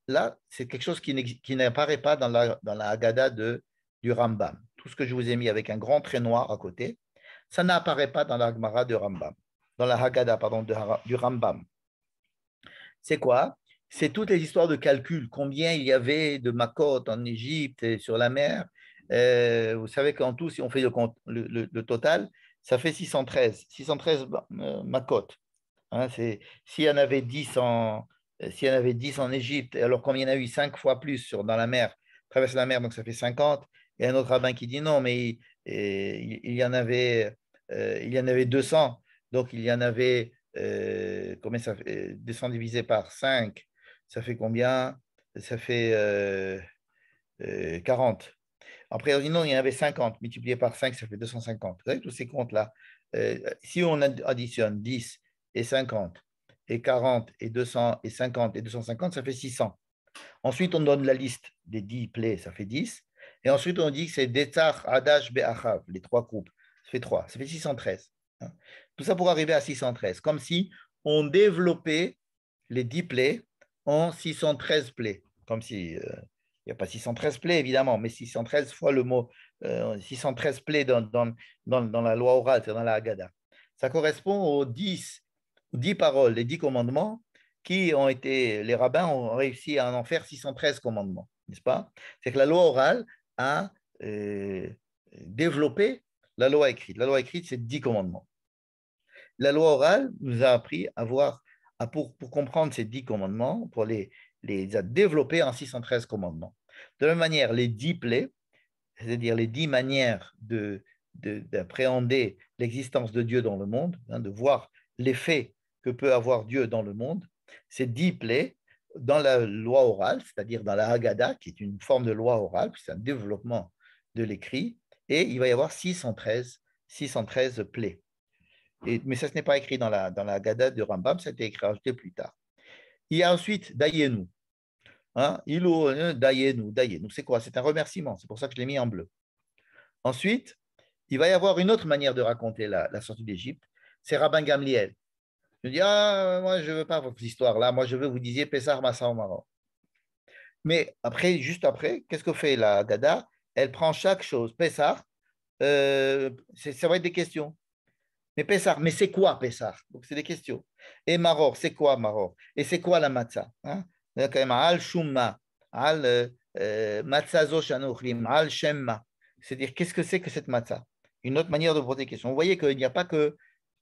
là, c'est quelque chose qui n'apparaît pas dans la Haggadah du Rambam. Tout ce que je vous ai mis avec un grand trait noir à côté, ça n'apparaît pas dans la Gemara de Rambam, dans la Haggadah, pardon, du Rambam. C'est quoi? C'est toutes les histoires de calcul, combien il y avait de Makot en Égypte et sur la mer. Vous savez qu'en tout, si on fait le total, ça fait 613 Makot. Hein, s'il y en avait 10 en Égypte, alors comme il y en a eu 5 fois plus dans la mer, traverser la mer, donc ça fait 50. Et un autre rabbin qui dit non, mais il y en avait 200, donc il y en avait, combien ça fait, 200 divisé par 5, ça fait combien? Ça fait 40. Après, on dit non, il y en avait 50, multiplié par 5, ça fait 250. Vous savez, tous ces comptes-là, si on additionne 10 et 50, et 40, et 200, et 50, et 250, ça fait 600. Ensuite, on donne la liste des 10 plaies, ça fait 10. Et ensuite, on dit que c'est Detzach, Adash, Be'achav, les 3 groupes. Ça fait 3, ça fait 613. Tout ça pour arriver à 613, comme si on développait les 10 plaies en 613 plaies. Comme si, il n'y a pas 613 plaies, évidemment, mais 613 fois le mot, 613 plaies dans la loi orale, c'est dans la Haggadah. Ça correspond aux 10 paroles, les 10 commandements qui ont été, les rabbins ont réussi à en faire 613 commandements, n'est-ce pas? C'est que la loi orale a développé la loi écrite. La loi écrite, c'est 10 commandements. La loi orale nous a appris pour comprendre ces 10 commandements, pour les développer en 613 commandements. De la même manière, les 10 plaies, c'est-à-dire les 10 manières d'appréhender l'existence de Dieu dans le monde, de voir l'effet que peut avoir Dieu dans le monde, ces 10 plaies dans la loi orale, c'est-à-dire dans la Haggadah, qui est une forme de loi orale, puis c'est un développement de l'écrit, et il va y avoir 613 plaies. Mais ça, ce n'est pas écrit dans la Haggadah de Rambam, ça a été rajouté plus tard. Il y a ensuite Dayenu. Dayenu, c'est quoi? C'est un remerciement, c'est pour ça que je l'ai mis en bleu. Ensuite, il va y avoir une autre manière de raconter la sortie d'Égypte, c'est Rabban Gamliel. Je dis, moi, je ne veux pas votre histoire-là, moi, je veux vous disiez Pessah, Massa, Omaro. Mais après, juste après, qu'est-ce que fait la Haggadah? Elle prend chaque chose. Pessah, ça va être des questions. Mais Pessah, mais c'est quoi Pessah? Donc, c'est des questions. Et Maror, c'est quoi Maror? Et c'est quoi la matzah? Al Shumma, Al Matzah Zo Shanochlim, Al Shemma. C'est-à-dire, qu'est-ce que c'est que cette matzah? une autre manière de poser des questions. Vous voyez qu'il n'y a pas que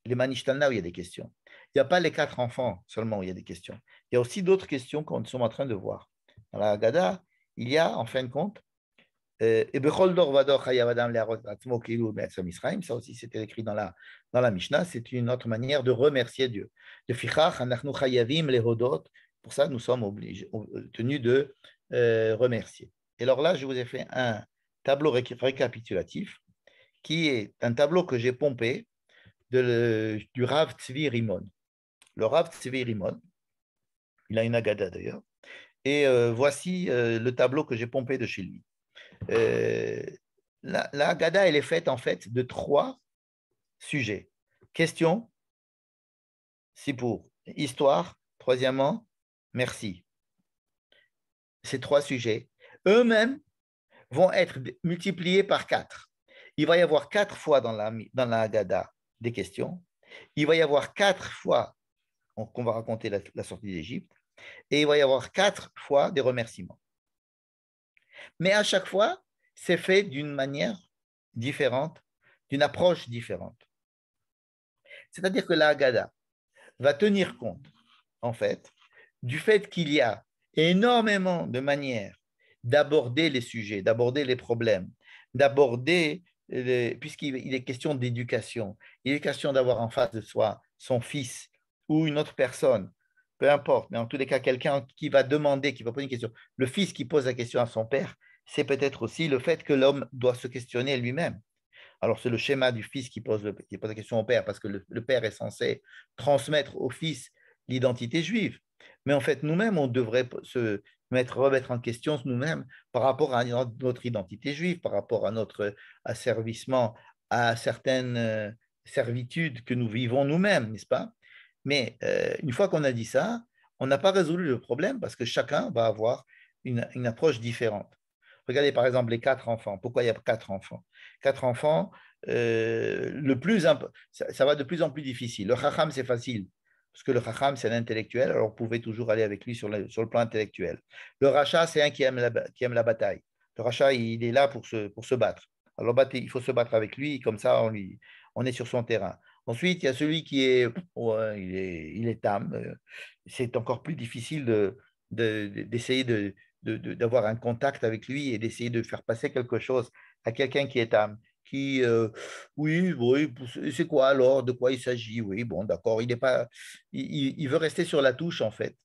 les Manishtana où il y a des questions. Il n'y a pas les 4 enfants seulement où il y a des questions. Il y a aussi d'autres questions qu'on sommes en train de voir. Dans la Haggadah, il y a, en fin de compte, et Bechol Dor Vador Chayav Adam Le'arot Atzmo Keilu Be'etzem Misraim, ça aussi c'était écrit dans la Mishnah, c'est une autre manière de remercier Dieu. De Fichach, Anachnu Chayavim Lehodot, pour ça nous sommes tenus de remercier. Et alors là, je vous ai fait un tableau récapitulatif qui est un tableau que j'ai pompé du Rav Tzvi Rimon. Le Rav Tzvi Rimon, il a une Agada d'ailleurs, et voici le tableau que j'ai pompé de chez lui. La Haggadah, elle est faite en fait de 3 sujets. Question, Sipour. Histoire, troisièmement, merci. Ces 3 sujets, eux-mêmes, vont être multipliés par 4. Il va y avoir 4 fois dans la Haggadah des questions. Il va y avoir 4 fois qu'on va raconter la sortie d'Égypte. Et il va y avoir 4 fois des remerciements. Mais à chaque fois, c'est fait d'une manière différente, d'une approche différente. C'est-à-dire que la Haggadah va tenir compte, en fait, du fait qu'il y a énormément de manières d'aborder les sujets, d'aborder les problèmes, puisqu'il est question d'éducation, il est question d'avoir en face de soi son fils ou une autre personne, peu importe, mais en tous les cas, quelqu'un qui va demander, qui va poser une question. Le fils qui pose la question à son père, c'est peut-être aussi le fait que l'homme doit se questionner lui-même. Alors, c'est le schéma du fils qui pose la question au père, parce que le père est censé transmettre au fils l'identité juive. Mais en fait, nous-mêmes, on devrait remettre en question nous-mêmes par rapport à notre identité juive, par rapport à notre asservissement à certaines servitudes que nous vivons nous-mêmes, n'est-ce pas? Mais une fois qu'on a dit ça, on n'a pas résolu le problème parce que chacun va avoir une approche différente. Regardez par exemple les 4 enfants. Pourquoi il y a 4 enfants? 4 enfants, ça va de plus en plus difficile. Le chacham, c'est facile, parce que le chacham, c'est l'intellectuel, alors vous pouvez toujours aller avec lui sur le plan intellectuel. Le racha, c'est un qui aime la bataille. Le racha, il est là pour se battre. Alors il faut se battre avec lui, comme ça on est sur son terrain. Ensuite, il y a celui qui est, il est âme. C'est encore plus difficile d'essayer d'avoir un contact avec lui et d'essayer de faire passer quelque chose à quelqu'un qui est âme, qui, oui, c'est quoi alors, de quoi il s'agit, oui, bon, d'accord, il veut rester sur la touche en fait.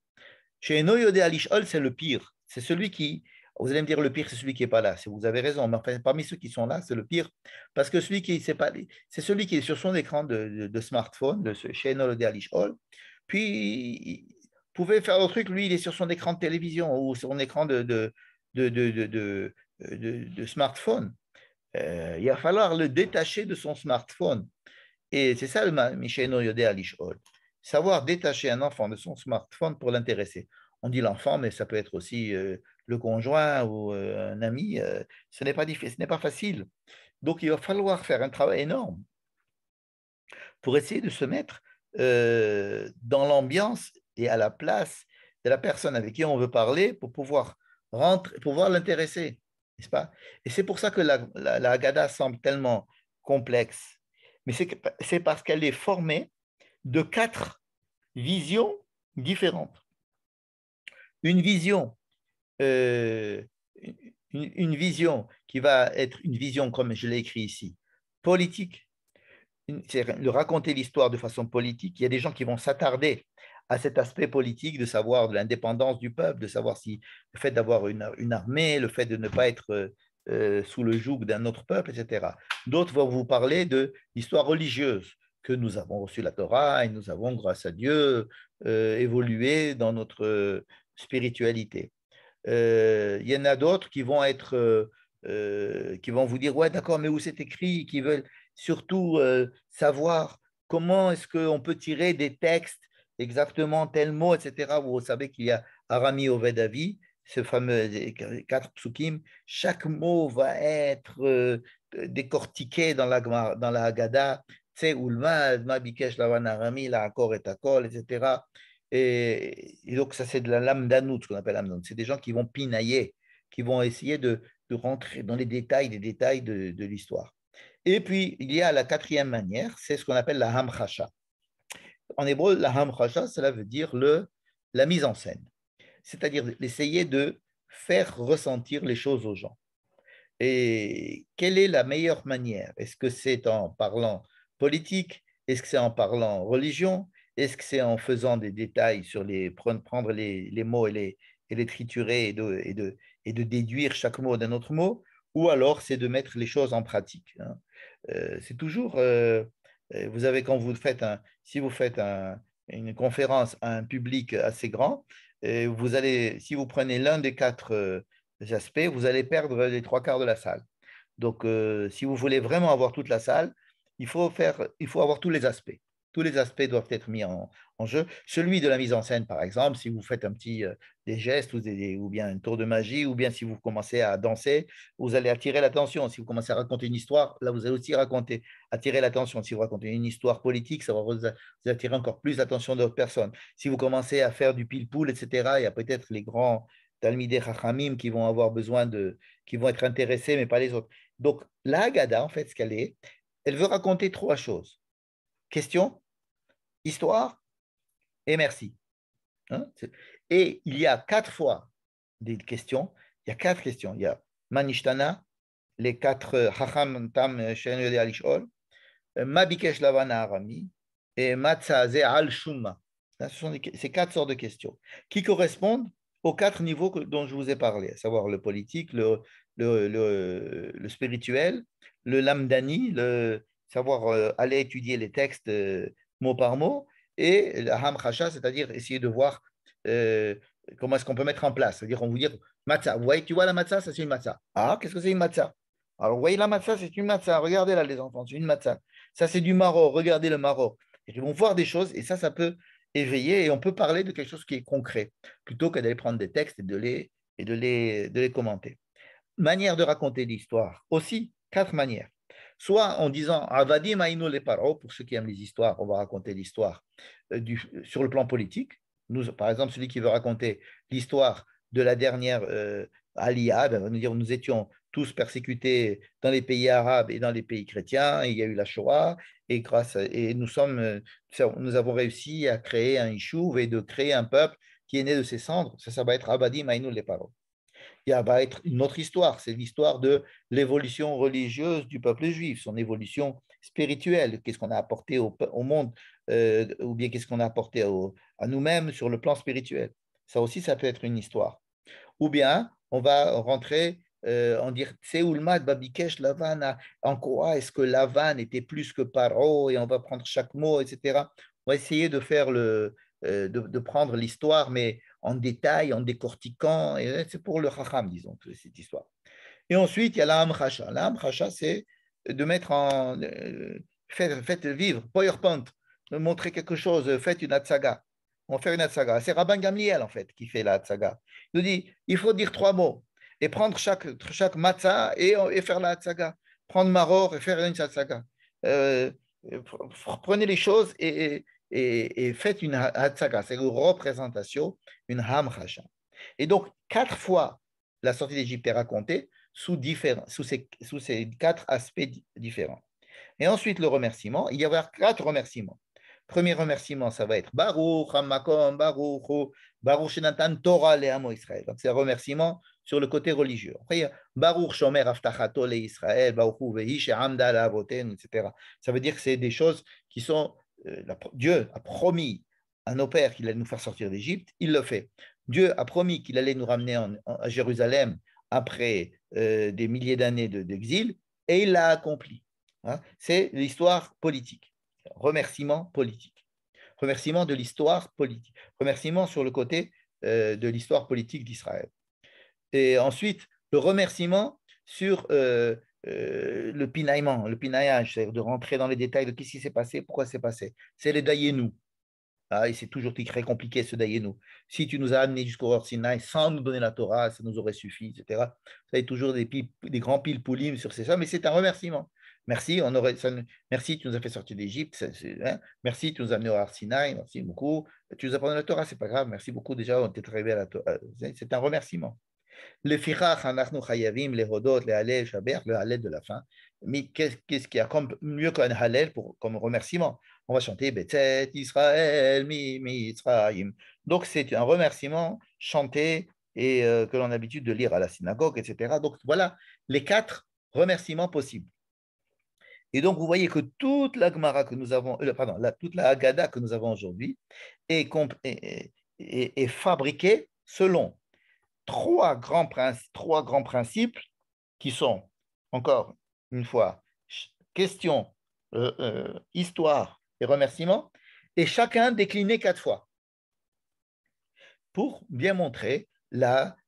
Chez Eno Yodé Alishol, c'est le pire, c'est celui qui, vous allez me dire le pire, c'est celui qui n'est pas là, vous avez raison, mais enfin, parmi ceux qui sont là, c'est le pire, parce que celui qui c'est celui qui est sur son écran de smartphone, chez Eno Yodé Alishol, puis pouvait faire autre truc, lui, il est sur son écran de télévision ou sur son écran de smartphone. Il va falloir le détacher de son smartphone. Et c'est ça le Misheno Yodé Alishol. Savoir détacher un enfant de son smartphone pour l'intéresser. On dit l'enfant, mais ça peut être aussi le conjoint ou un ami. Ce n'est pas facile. Donc, il va falloir faire un travail énorme pour essayer de se mettre dans l'ambiance et à la place de la personne avec qui on veut parler pour pouvoir l'intéresser, n'est-ce pas? Et c'est pour ça que la Haggadah semble tellement complexe. Mais c'est parce qu'elle est formée de 4 visions différentes. Une vision, euh, une vision qui va être une vision, comme je l'ai écrit ici, politique, c'est de raconter l'histoire de façon politique. Il y a des gens qui vont s'attarder à cet aspect politique, de savoir de l'indépendance du peuple, de savoir si le fait d'avoir une armée, le fait de ne pas être sous le joug d'un autre peuple, etc. D'autres vont vous parler de l'histoire religieuse, que nous avons reçu la Torah et nous avons, grâce à Dieu, évolué dans notre spiritualité. Il y en a d'autres qui vont qui vont vous dire, ouais, d'accord, mais où c'est écrit, qui veulent surtout savoir comment est-ce qu'on peut tirer des textes exactement tel mot, etc. Vous savez qu'il y a Arami Oved Avi, ce fameux 4 psukim, chaque mot va être décortiqué dans la Haggadah, tu sais, Ulma, Ma Bikesh Lavan Arami, la Akor et Akol, etc. Et donc, ça, c'est de la lame d'anout, ce qu'on appelle lame d'anout. C'est des gens qui vont pinailler, qui vont essayer de rentrer dans les détails des détails de l'histoire. Et puis, il y a la quatrième manière, c'est ce qu'on appelle la hamchasha. En hébreu, la hamchasha, cela veut dire la mise en scène, c'est-à-dire d'essayer de faire ressentir les choses aux gens. Et quelle est la meilleure manière? Est-ce que c'est en parlant politique? Est-ce que c'est en parlant religion? Est-ce que c'est en faisant des détails sur prendre les mots et les triturer et de déduire chaque mot d'un autre mot? Ou alors c'est de mettre les choses en pratique, hein. C'est toujours, vous avez quand vous faites si vous faites une conférence à un public assez grand, vous allez, si vous prenez l'un des quatre aspects, vous allez perdre les trois quarts de la salle. Donc, si vous voulez vraiment avoir toute la salle, il faut avoir tous les aspects. Tous les aspects doivent être mis en jeu. Celui de la mise en scène, par exemple, si vous faites des gestes ou bien un tour de magie, ou bien si vous commencez à danser, vous allez attirer l'attention. Si vous commencez à raconter une histoire, là, vous allez aussi attirer l'attention. Si vous racontez une histoire politique, ça va vous attirer encore plus l'attention d'autres personnes. Si vous commencez à faire du pile-poule, etc., il y a peut-être les grands Talmidei Chachamim qui vont avoir qui vont être intéressés, mais pas les autres. Donc, la Haggadah, en fait, ce qu'elle est, elle veut raconter trois choses. Question, histoire et merci. Hein? Et il y a quatre fois des questions. Il y a quatre questions. Il y a Manishtana, les quatre Chacham Tam Shen Yodei Alishol, Ma Bikesh Lavana Arami et Matza Ze Al Shumma. Ce sont ces quatre sortes de questions qui correspondent aux quatre niveaux dont je vous ai parlé, à savoir le politique, le spirituel, le lamdani, le savoir aller étudier les textes mot par mot, et la hamchacha, c'est-à-dire essayer de voir euh, comment est-ce qu'on peut mettre en place. C'est-à-dire, on vous dit matzah. Vous voyez, tu vois la matzah, ça c'est une matzah. Ah, qu'est-ce que c'est une matzah? Alors, vous voyez la matzah, c'est une matzah. Regardez là, les enfants, c'est une matzah. Ça, c'est du maro. Regardez le maro. Et ils vont voir des choses, et ça peut éveiller, et on peut parler de quelque chose qui est concret, plutôt que d'aller prendre des textes et de les commenter. Manière de raconter l'histoire, aussi, quatre manières. Soit en disant Avadim Aïno les paro, pour ceux qui aiment les histoires, on va raconter l'histoire sur le plan politique. Nous, par exemple, celui qui veut raconter l'histoire de la dernière Aliyah, ben, va nous dire nous étions tous persécutés dans les pays arabes et dans les pays chrétiens, et il y a eu la Shoah, et nous avons réussi à créer un Ishuv et de créer un peuple qui est né de ses cendres. Ça va être Avadim Aïno les paro. Il va être une autre histoire, c'est l'histoire de l'évolution religieuse du peuple juif, son évolution spirituelle, qu'est-ce qu'on a apporté au monde, ou bien qu'est-ce qu'on a apporté à nous-mêmes sur le plan spirituel. Ça aussi, ça peut être une histoire. Ou bien, on va rentrer en dire, Tseoulmad Babikesh Lavan, en quoi est-ce que Lavan était plus que Paro, et on va prendre chaque mot, etc. On va essayer de faire de prendre l'histoire, mais en détail, en décortiquant, et c'est pour le Chacham, disons, cette histoire. Et ensuite, il y a la Hamchacha. La Hamchacha, c'est de mettre faites vivre, PowerPoint, montrer quelque chose, faites une Hatsaga. On va faire une Hatsaga. C'est Rabban Gamliel, en fait, qui fait la Hatsaga. Il nous dit, il faut dire trois mots et prendre chaque matzah et faire la Hatsaga. Prendre Maror et faire une Hatsaga. Euh, Prenez les choses et faites une Hatsaga. C'est une représentation, une Hamchacha. Et donc, quatre fois, la sortie d'Égypte est racontée sous ces quatre aspects différents. Et ensuite, le remerciement, il y avoir quatre remerciements. Premier remerciement, ça va être Baruch, Hamakom, Baruch, Baruch Shenatan Torah Le'amo Israël. Donc, c'est un remerciement sur le côté religieux. Après, il y a Baruch Shomer Aftachato Le Israël, Baruch Vehi She'amda La'avoten, etc. Ça veut dire que c'est des choses qui sont. Dieu a promis à nos pères qu'il allait nous faire sortir d'Égypte, il le fait. Dieu a promis qu'il allait nous ramener à Jérusalem après des milliers d'années d'exil, et il l'a accompli. Hein. C'est l'histoire politique. Remerciement politique. Remerciement de l'histoire politique. Remerciement sur le côté de l'histoire politique d'Israël. Et ensuite, le remerciement sur le pinaillement, le pinaillage, c'est-à-dire de rentrer dans les détails de qu'est-ce qui s'est passé, pourquoi c'est passé. C'est les Dayenu. Ah, et c'est toujours très compliqué ce Dayenu. Si tu nous as amenés jusqu'au Hor Sinaï sans nous donner la Torah, ça nous aurait suffi, etc. Ça a toujours des grands piles poulimes sur ces ça, mais c'est un remerciement. Merci, merci, tu nous as fait sortir d'Égypte. Hein, merci, tu nous as amenés au Har Sinaï. Merci beaucoup. Tu nous as donné la Torah, c'est pas grave. Merci beaucoup. Déjà, on t'est arrivé à la Torah. C'est un remerciement. Le fichach, anachnu chayavim, les hodot, les halel, shaber, le halel de la fin. Mais qu'est-ce qu'il y a comme, mieux qu'un Hallel comme remerciement? On va chanter Betzet Israël, Mitzrayim. Donc, c'est un remerciement chanté et que l'on a l'habitude de lire à la synagogue, etc. Donc, voilà les 4 remerciements possibles. Et donc, vous voyez que toute la Gemara que nous avons, pardon, toute la Haggadah que nous avons aujourd'hui est fabriquée selon 3 grands principes qui sont, encore une fois, question, histoire et remerciement, et chacun décliné 4 fois pour bien montrer qu'on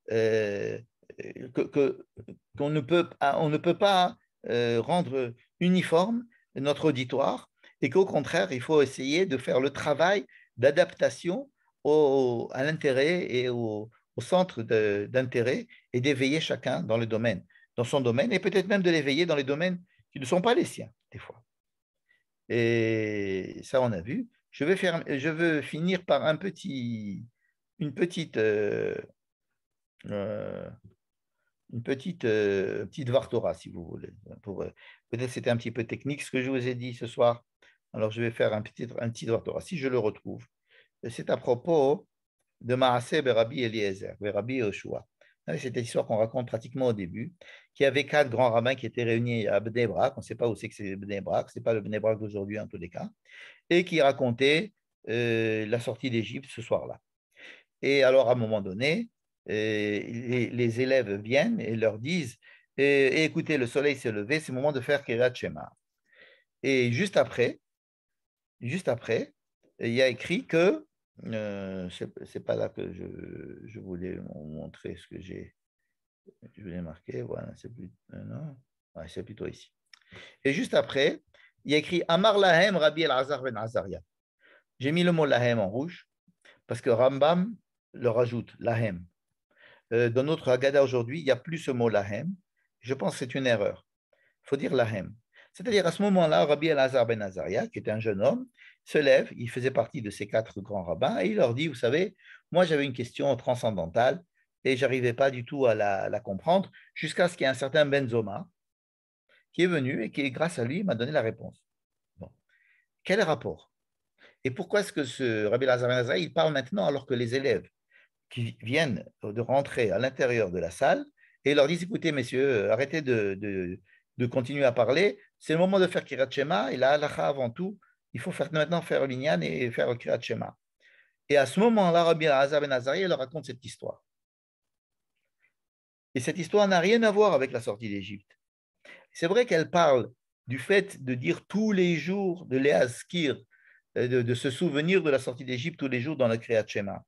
ne peut pas rendre uniforme notre auditoire et qu'au contraire, il faut essayer de faire le travail d'adaptation à l'intérêt et au centre d'intérêt et d'éveiller chacun dans le domaine, dans son domaine, et peut-être même de l'éveiller dans les domaines qui ne sont pas les siens, des fois. Et ça, on a vu. Je veux finir par une petite, euh, petite Vartora, si vous voulez. Peut-être c'était un petit peu technique ce que je vous ai dit ce soir. Alors, je vais faire un petit Vartora, si je le retrouve. C'est à propos de Maaseh Rabbi Eliezer, Rabbi Yoshua. C'est cette histoire qu'on raconte pratiquement au début, qu'il y avait 4 grands rabbins qui étaient réunis à Bnei Brak, on ne sait pas où c'est que c'est Bnei Brak, ce n'est pas le Bnei Brak d'aujourd'hui en tous les cas, et qui racontaient la sortie d'Égypte ce soir-là. Et alors, à un moment donné, les élèves viennent et leur disent écoutez, le soleil s'est levé, c'est le moment de faire Kirat Shema. Et juste après, il y a écrit que c'est pas là que je voulais vous montrer ce que je voulais marquer. Voilà, c'est plus, non, ouais, c'est plutôt ici. Et juste après, il y a écrit Amar Lahem Rabbi El-Azar ben Azaria. J'ai mis le mot Lahem en rouge parce que Rambam le rajoute, Lahem. Dans notre Haggadah aujourd'hui, il n'y a plus ce mot Lahem. Je pense que c'est une erreur. Il faut dire Lahem. C'est-à-dire, à ce moment-là, Rabbi El-Azar ben Azaria, qui était un jeune homme, se lève, il faisait partie de ces 4 grands rabbins, et il leur dit, vous savez, moi j'avais une question transcendantale, et je n'arrivais pas du tout à la comprendre, jusqu'à ce qu'il y ait un certain Benzoma qui est venu et qui, grâce à lui, m'a donné la réponse. Bon. Quel rapport? Et pourquoi est-ce que ce Rabbi El-Azar ben Azaria, il parle maintenant alors que les élèves qui viennent de rentrer à l'intérieur de la salle et leur disent, écoutez, messieurs, arrêtez de continuer à parler, c'est le moment de faire Kirat Shema, et la halakha avant tout, il faut maintenant faire l'Inyan et faire le Kirat Shema. Et à ce moment-là, Rabbi Elazar ben Azariah leur raconte cette histoire. Et cette histoire n'a rien à voir avec la sortie d'Égypte. C'est vrai qu'elle parle du fait de dire tous les jours, de l'Eazkir, de se souvenir de la sortie d'Égypte tous les jours dans le Kirat Shema.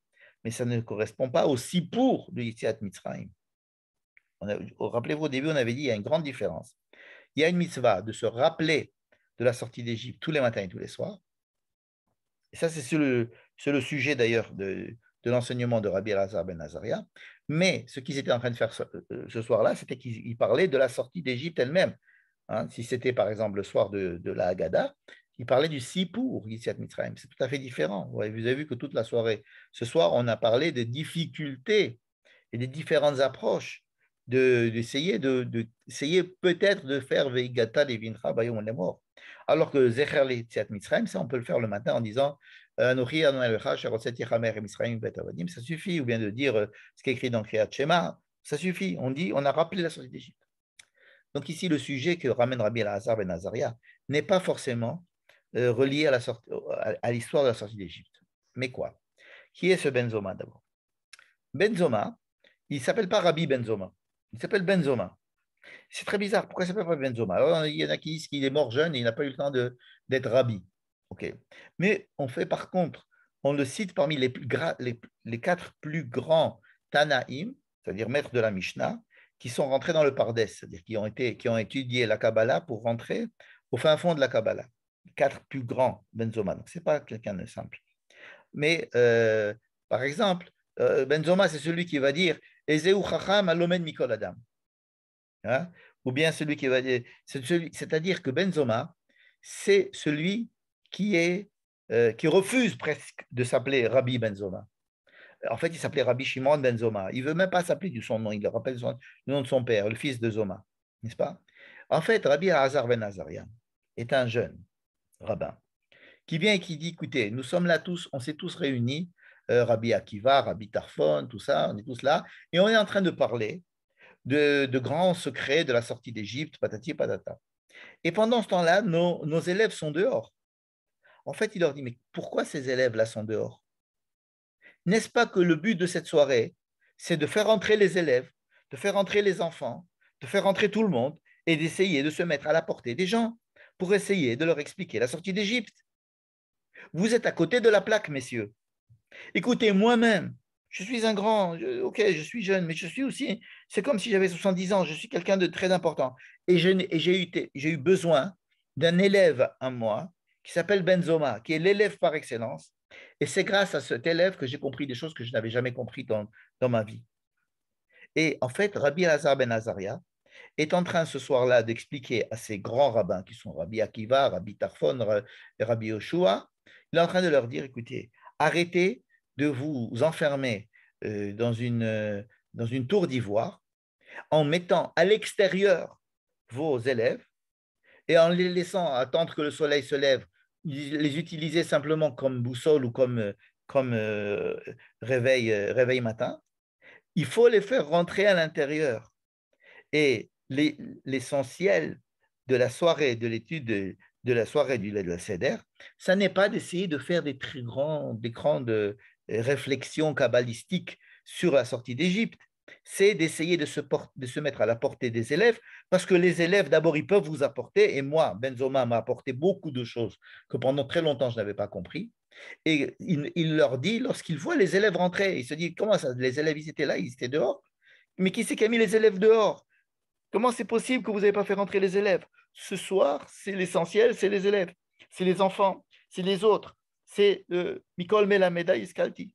Mais ça ne correspond pas au Sipour de Yetziat Mitzrayim. Rappelez-vous, au début, on avait dit qu'il y a une grande différence. Il y a une mitzvah de se rappeler de la sortie d'Égypte tous les matins et tous les soirs. Et ça, c'est le sujet d'ailleurs de l'enseignement de Rabbi Elazar ben Azaria. Mais ce qu'ils étaient en train de faire ce soir-là, c'était qu'ils parlaient de la sortie d'Égypte elle-même. Hein, si c'était par exemple le soir de la Haggadah, ils parlaient du Sipour, Yetziat Mitzrayim. C'est tout à fait différent. Vous avez vu que toute la soirée, ce soir, on a parlé des difficultés et des différentes approches d'essayer peut-être de faire Veigata Levincha Bayom Lemor. Alors que Zecher Yetziat Mitzrayim, ça on peut le faire le matin en disant Anochi Adonai Lecha Sherotset Yechamer Mitzrayim Bet Avadim, ça suffit, ou bien de dire ce qui est écrit dans Kriyat Shema, ça suffit. On a rappelé la sortie d'Égypte. Donc ici, le sujet que ramène Rabbi Elazar ben Azaria n'est pas forcément relié à l'histoire de la sortie d'Égypte. Mais quoi? Qui est ce Benzoma d'abord? Benzoma, il ne s'appelle pas Rabbi Benzoma, il s'appelle Benzoma. C'est très bizarre, pourquoi il ne s'appelle pas Benzoma? Alors, il y en a qui disent qu'il est mort jeune et il n'a pas eu le temps d'être Rabbi. Okay. Mais on fait par contre, on le cite parmi les 4 plus grands Tanaïm, c'est-à-dire maîtres de la Mishnah, qui sont rentrés dans le Pardes, c'est-à-dire qui ont étudié la Kabbalah pour rentrer au fin fond de la Kabbalah. Les 4 plus grands Benzoma, donc ce n'est pas quelqu'un de simple. Mais par exemple, Benzoma, c'est celui qui va dire Ezeu Chacham Alomen Mikol Adam. Hein? Ou bien celui qui va dire, c'est-à-dire que Benzoma, c'est celui qui refuse presque de s'appeler Rabbi Benzoma. En fait, il s'appelait Rabbi Shimon Benzoma. Il ne veut même pas s'appeler de son nom, il rappelle le nom de son père, le fils de Zoma, n'est-ce pas? En fait, Rabbi Elazar ben Azaria est un jeune rabbin qui vient et qui dit, écoutez, nous sommes là tous, on s'est tous réunis, Rabbi Akiva, Rabbi Tarfon, tout ça, on est tous là, et on est en train de parler de grands secrets de la sortie d'Égypte, patati patata. Et pendant ce temps-là, nos élèves sont dehors. En fait, il leur dit, mais pourquoi ces élèves-là sont dehors? N'est-ce pas que le but de cette soirée, c'est de faire entrer les élèves, de faire entrer les enfants, de faire entrer tout le monde et d'essayer de se mettre à la portée des gens pour essayer de leur expliquer la sortie d'Égypte? Vous êtes à côté de la plaque, messieurs. Écoutez, moi-même, je suis un grand, ok, je suis jeune, mais je suis aussi, c'est comme si j'avais 70 ans, je suis quelqu'un de très important. Et j'ai eu besoin d'un élève à moi qui s'appelle Benzoma, qui est l'élève par excellence. Et c'est grâce à cet élève que j'ai compris des choses que je n'avais jamais compris dans ma vie. Et en fait, Rabbi Elazar ben Azaria est en train ce soir-là d'expliquer à ces grands rabbins qui sont Rabbi Akiva, Rabbi Tarfon et Rabbi Yoshua, il est en train de leur dire, écoutez, arrêtez de vous enfermer dans une tour d'ivoire en mettant à l'extérieur vos élèves et en les laissant attendre que le soleil se lève, les utiliser simplement comme boussole ou comme réveil matin. Il faut les faire rentrer à l'intérieur. Et l'essentiel de la soirée, de l'étude de la soirée de la Seder, ça n'est pas d'essayer de faire des grandes réflexions kabbalistiques sur la sortie d'Égypte, c'est d'essayer de se mettre à la portée des élèves, parce que les élèves, d'abord, ils peuvent vous apporter, et moi, Benzoma m'a apporté beaucoup de choses que pendant très longtemps, je n'avais pas compris, et il leur dit, lorsqu'il voit les élèves rentrer, il se dit, comment ça, les élèves, ils étaient là, ils étaient dehors? Mais qui c'est qui a mis les élèves dehors? Comment c'est possible que vous n'avez pas fait rentrer les élèves? Ce soir, c'est l'essentiel, c'est les élèves, c'est les enfants, c'est les autres, c'est Mikol Melameda Iskalti.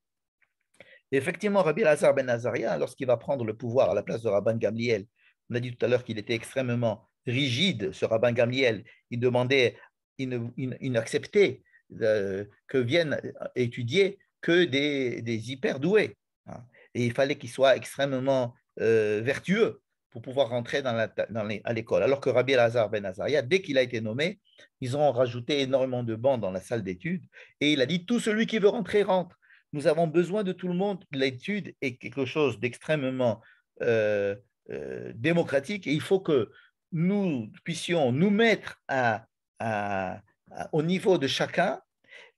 Et effectivement, Rabbi Elazar ben Azaria, lorsqu'il va prendre le pouvoir à la place de Rabban Gamliel, on a dit tout à l'heure qu'il était extrêmement rigide, ce Rabban Gamliel, il demandait, il n'acceptait que viennent étudier que des hyper doués. Hein. Et il fallait qu'il soit extrêmement vertueux pour pouvoir rentrer à l'école. Alors que Rabbi Elazar ben Azaria, dès qu'il a été nommé, ils ont rajouté énormément de bancs dans la salle d'études et il a dit tout celui qui veut rentrer rentre. Nous avons besoin de tout le monde. L'étude est quelque chose d'extrêmement démocratique et il faut que nous puissions nous mettre au niveau de chacun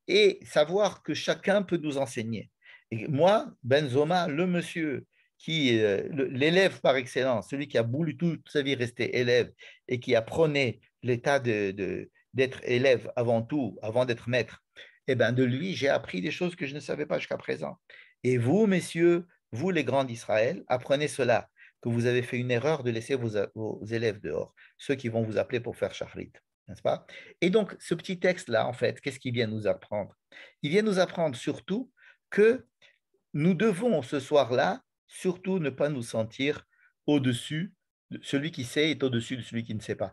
et savoir que chacun peut nous enseigner. Et moi, Benzoma, le monsieur qui l'élève par excellence, celui qui a voulu toute sa vie rester élève et qui apprenait l'état d'être élève avant tout, avant d'être maître, eh ben de lui, j'ai appris des choses que je ne savais pas jusqu'à présent. Et vous, messieurs, vous les grands d'Israël, apprenez cela, que vous avez fait une erreur de laisser vos élèves dehors, ceux qui vont vous appeler pour faire shachrit, n'est-ce pas? Et donc, ce petit texte-là, en fait, qu'est-ce qu'il vient nous apprendre? Il vient nous apprendre surtout que nous devons ce soir-là surtout ne pas nous sentir au-dessus. Celui qui sait est au-dessus de celui qui ne sait pas.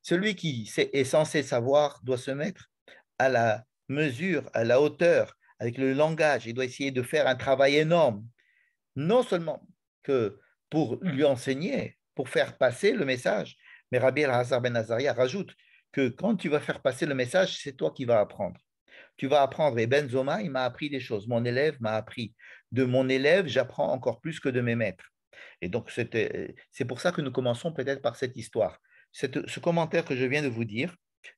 Celui qui est censé savoir doit se mettre à la mesure, à la hauteur, avec le langage. Il doit essayer de faire un travail énorme, non seulement que pour lui enseigner, pour faire passer le message, mais Rabbi Elazar ben Azaria rajoute que quand tu vas faire passer le message, c'est toi qui vas apprendre. Tu vas apprendre. Et Benzoma, il m'a appris des choses. Mon élève m'a appris. De mon élève, j'apprends encore plus que de mes maîtres. Et donc, c'est pour ça que nous commençons peut-être par cette histoire. Ce commentaire que je viens de vous dire,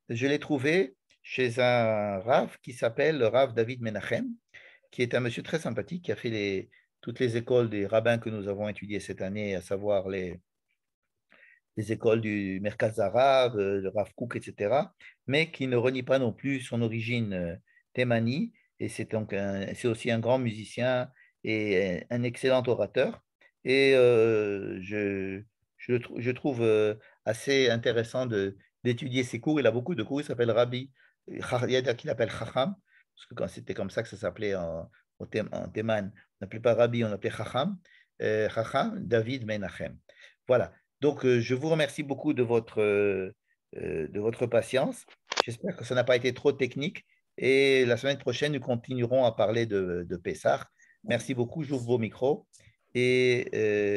je l'ai trouvé chez un Rav qui s'appelle le Rav David Menachem, qui est un monsieur très sympathique, qui a fait toutes les écoles des rabbins que nous avons étudiées cette année, à savoir les écoles du Merkaz arabe, le Rav Kook, etc., mais qui ne renie pas non plus son origine thémanie. Et c'est aussi un grand musicien et un excellent orateur. Et je trouve assez intéressant d'étudier ses cours. Il a beaucoup de cours. Il s'appelle Rabbi, il y a qu'il appelle Chacham, parce que c'était comme ça que ça s'appelait en Théman. On n'appelait pas Rabbi, on appelait Chacham. Chacham David Menachem. Voilà. Donc, je vous remercie beaucoup de votre patience. J'espère que ça n'a pas été trop technique. Et la semaine prochaine, nous continuerons à parler de Pessah. Merci beaucoup. J'ouvre vos micros. Et